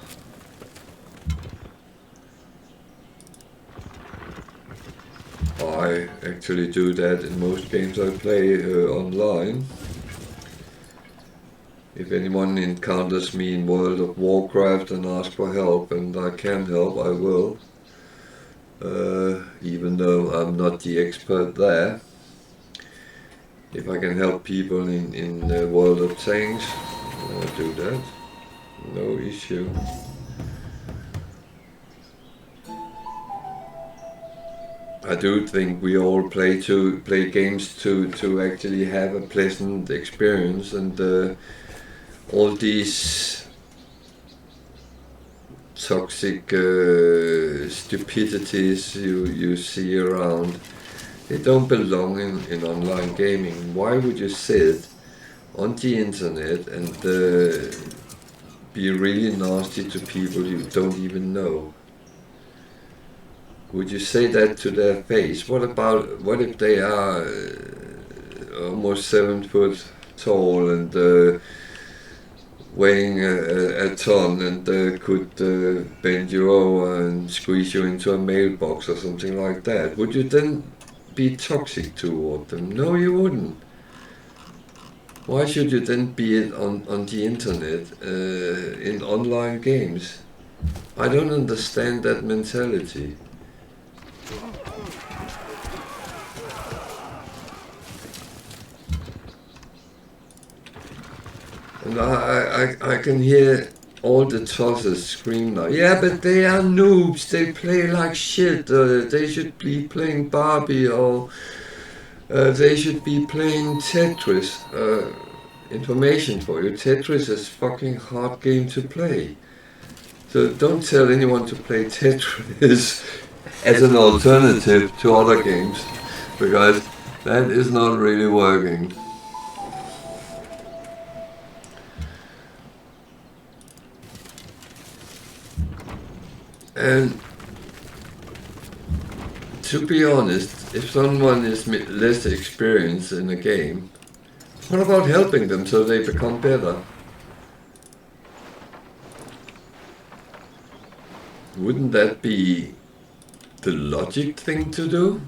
I actually do that in most games I play online. If anyone encounters me in World of Warcraft and asks for help, and I can help, I will. Even though I'm not the expert there. If I can help people in the World of Tanks, I'll do that. No issue. I do think we all play games to actually have a pleasant experience, and all these toxic stupidities you see around, they don't belong in online gaming. Why would you sit on the internet and be really nasty to people you don't even know? Would you say that to their face? What if they are almost 7 foot tall and weighing a ton and could bend you over and squeeze you into a mailbox or something like that? Would you then be toxic toward them? No, you wouldn't. Why should you then be it on the internet, in online games? I don't understand that mentality. And I can hear all the tossers scream now. Yeah, but they are noobs. They play like shit. They should be playing Barbie, or they should be playing Tetris. Information for you: Tetris is a fucking hard game to play. So don't tell anyone to play Tetris as an alternative to other games, because that is not really working. And to be honest, if someone is less experienced in a game, What about helping them so they become better? Wouldn't that be the logic thing to do?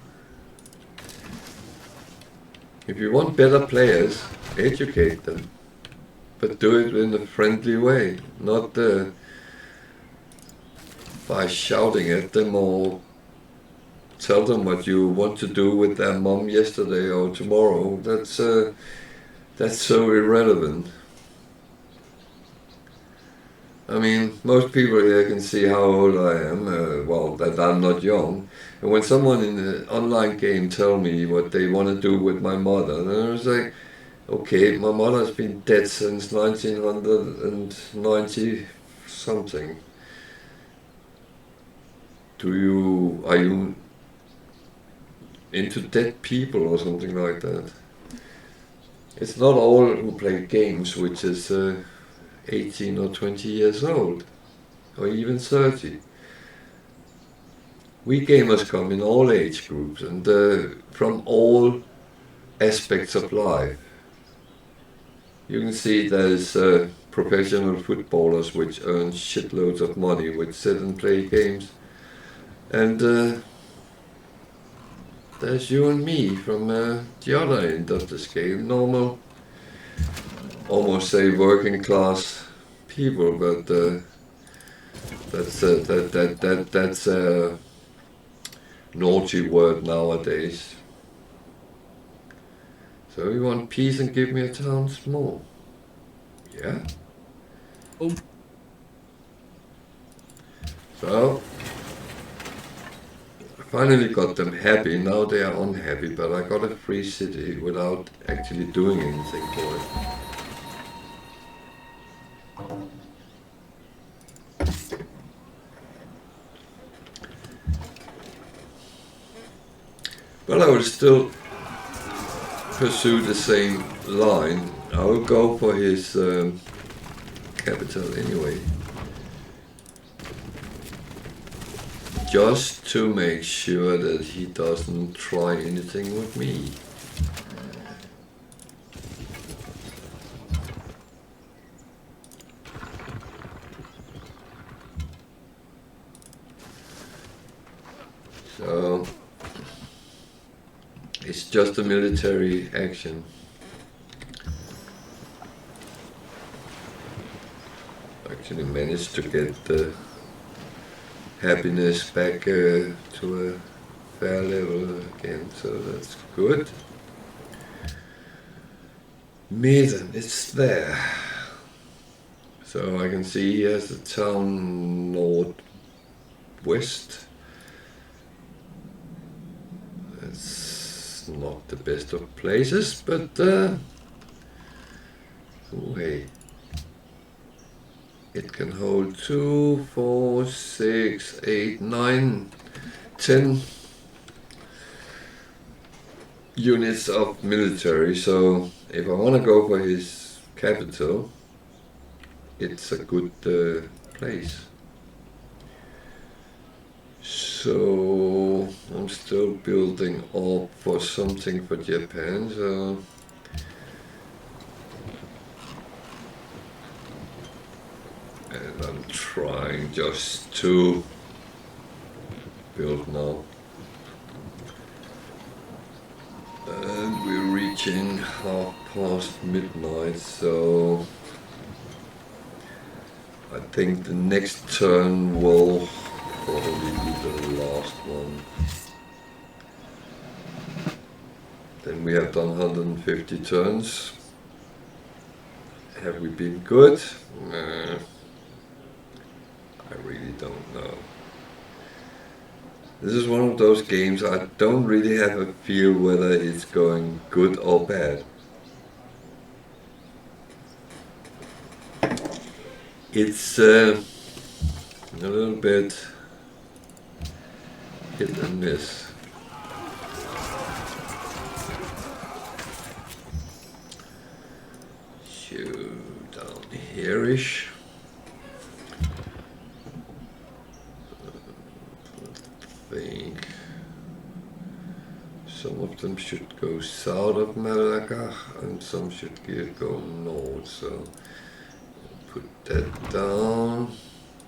If you want better players, educate them. But do it in a friendly way, not by shouting at them or tell them what you want to do with their mom yesterday or tomorrow. That's so irrelevant. I mean, most people here can see how old I am, well, that I'm not young. And when someone in the online game tell me what they want to do with my mother, then I was like, okay, my mother's been dead since 1990 something. Are you into dead people or something like that? It's not all who play games which is 18 or 20 years old, or even 30. We gamers come in all age groups and from all aspects of life. You can see there's professional footballers which earn shitloads of money, which sit and play games. And there's you and me from the other end of the scale, normal, almost say working class people, but that's a naughty word nowadays. So you want peace and give me a town small? Yeah. So I finally got them happy. Now they are unhappy, but I got a free city without actually doing anything for it. But I will still pursue the same line. I will go for his capital anyway. Just to make sure that he doesn't try anything with me. So it's just a military action. Actually managed to get the happiness back to a fair level again, so that's good. Medan, it's there. So I can see he has the town northwest. It's not the best of places, but hey, it can hold 2, 4, 6, 8, 9, 10 units of military. So if I want to go for his capital, it's a good place. So I'm still building up for something for Japan, so and I'm trying just to build now. And we're reaching midnight, so I think the next turn will probably be the last one. Then we have done 150 turns. Have we been good? I really don't know. This is one of those games I don't really have a feel whether it's going good or bad. It's a little bit hit and miss. Shoot, down here-ish. some of them should go south of Malaga and some should go north, so put that down,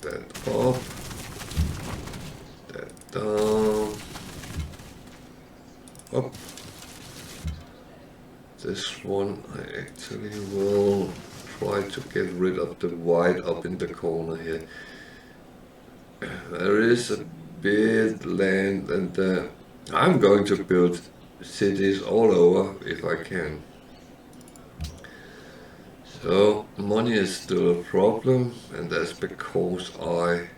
that up, that down, up. This one I actually will try to get rid of the white up in the corner here. There is a bit land, and I'm going to build cities all over if I can. So money is still a problem, and that's because I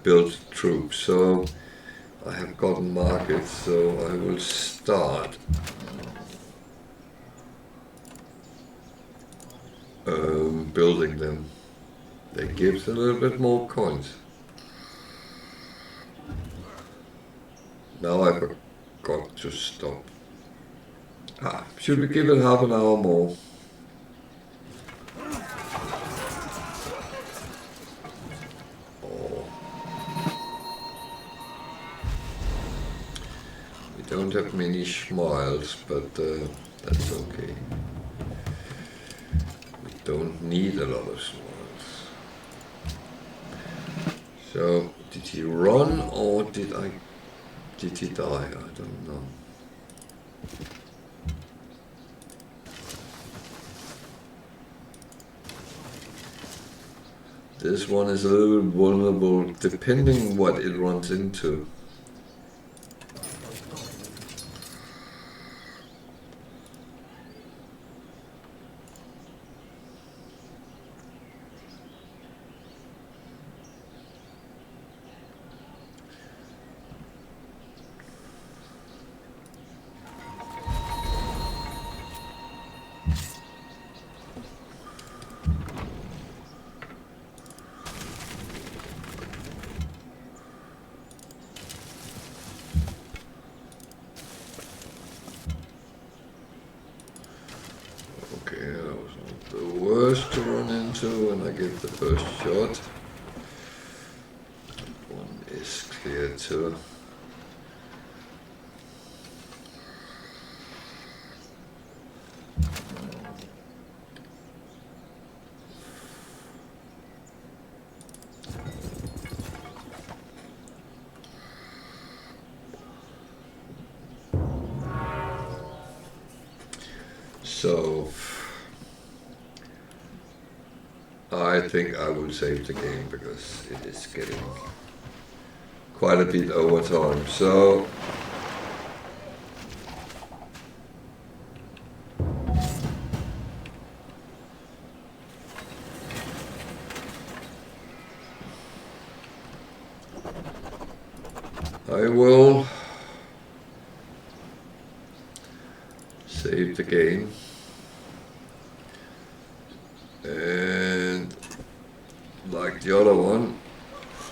build troops. So I have gotten markets, so I will start building them. That gives a little bit more coins. Now I forgot to stop. Should we give it half an hour more? Oh. We don't have many smiles, but that's okay. We don't need a lot of smiles. So, did he run or did he die? I don't know. This one is a little vulnerable depending what it runs into. When I get the first shot. One is clear too. So I think I will save the game because it is getting quite a bit over time. So I will save the game. And like the other one,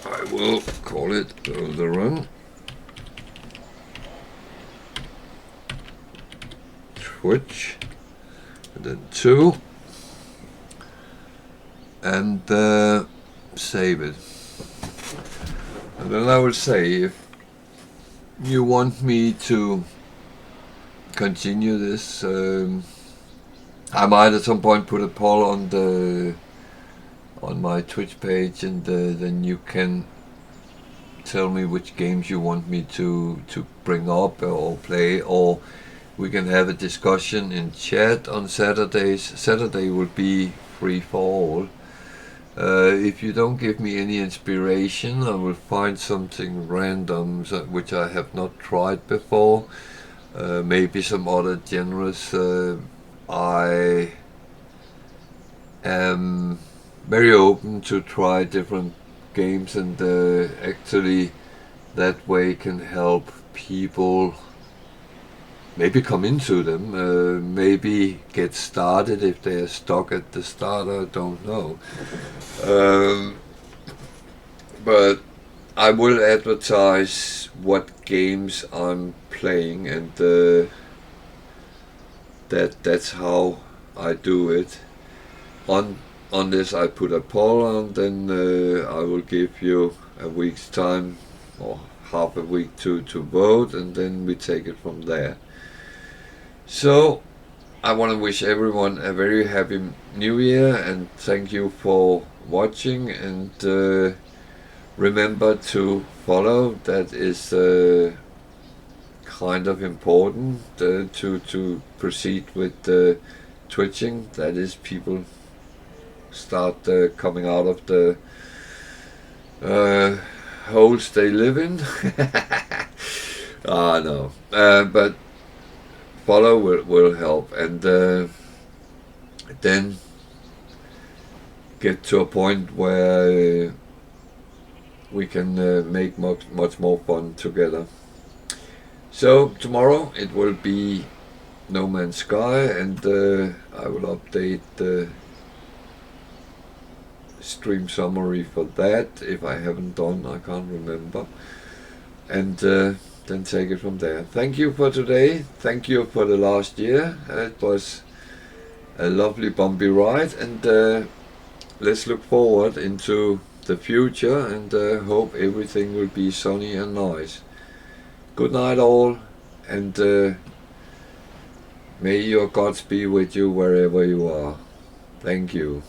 I will call it the run. Switch, and then 2, and save it. And then I will say if you want me to continue this. I might at some point put a poll on my Twitch page, and then you can tell me which games you want me to bring up or play, or we can have a discussion in chat on Saturdays. Saturday will be free for all. If you don't give me any inspiration, I will find something random which I have not tried before. Maybe some other genres. I am very open to try different games, and actually that way can help people maybe come into them, maybe get started if they are stuck at the start. I don't know. But I will advertise what games I'm playing, and that's how I do it. On this I put a poll on, then I will give you a week's time, or half a week to vote, and then we take it from there. So I want to wish everyone a very happy new year, and thank you for watching, and remember to follow. That is kind of important to proceed with twitching. That is, people start coming out of the holes they live in. No, but follow will help, and then get to a point where we can make much more fun together. So tomorrow it will be No Man's Sky, and I will update the stream summary for that. If I haven't done, I can't remember, and then take it from there. Thank you for today. Thank you for the last year. It was a lovely bumpy ride, and let's look forward into the future, and hope everything will be sunny and nice. Good night all, and may your gods be with you wherever you are. Thank you.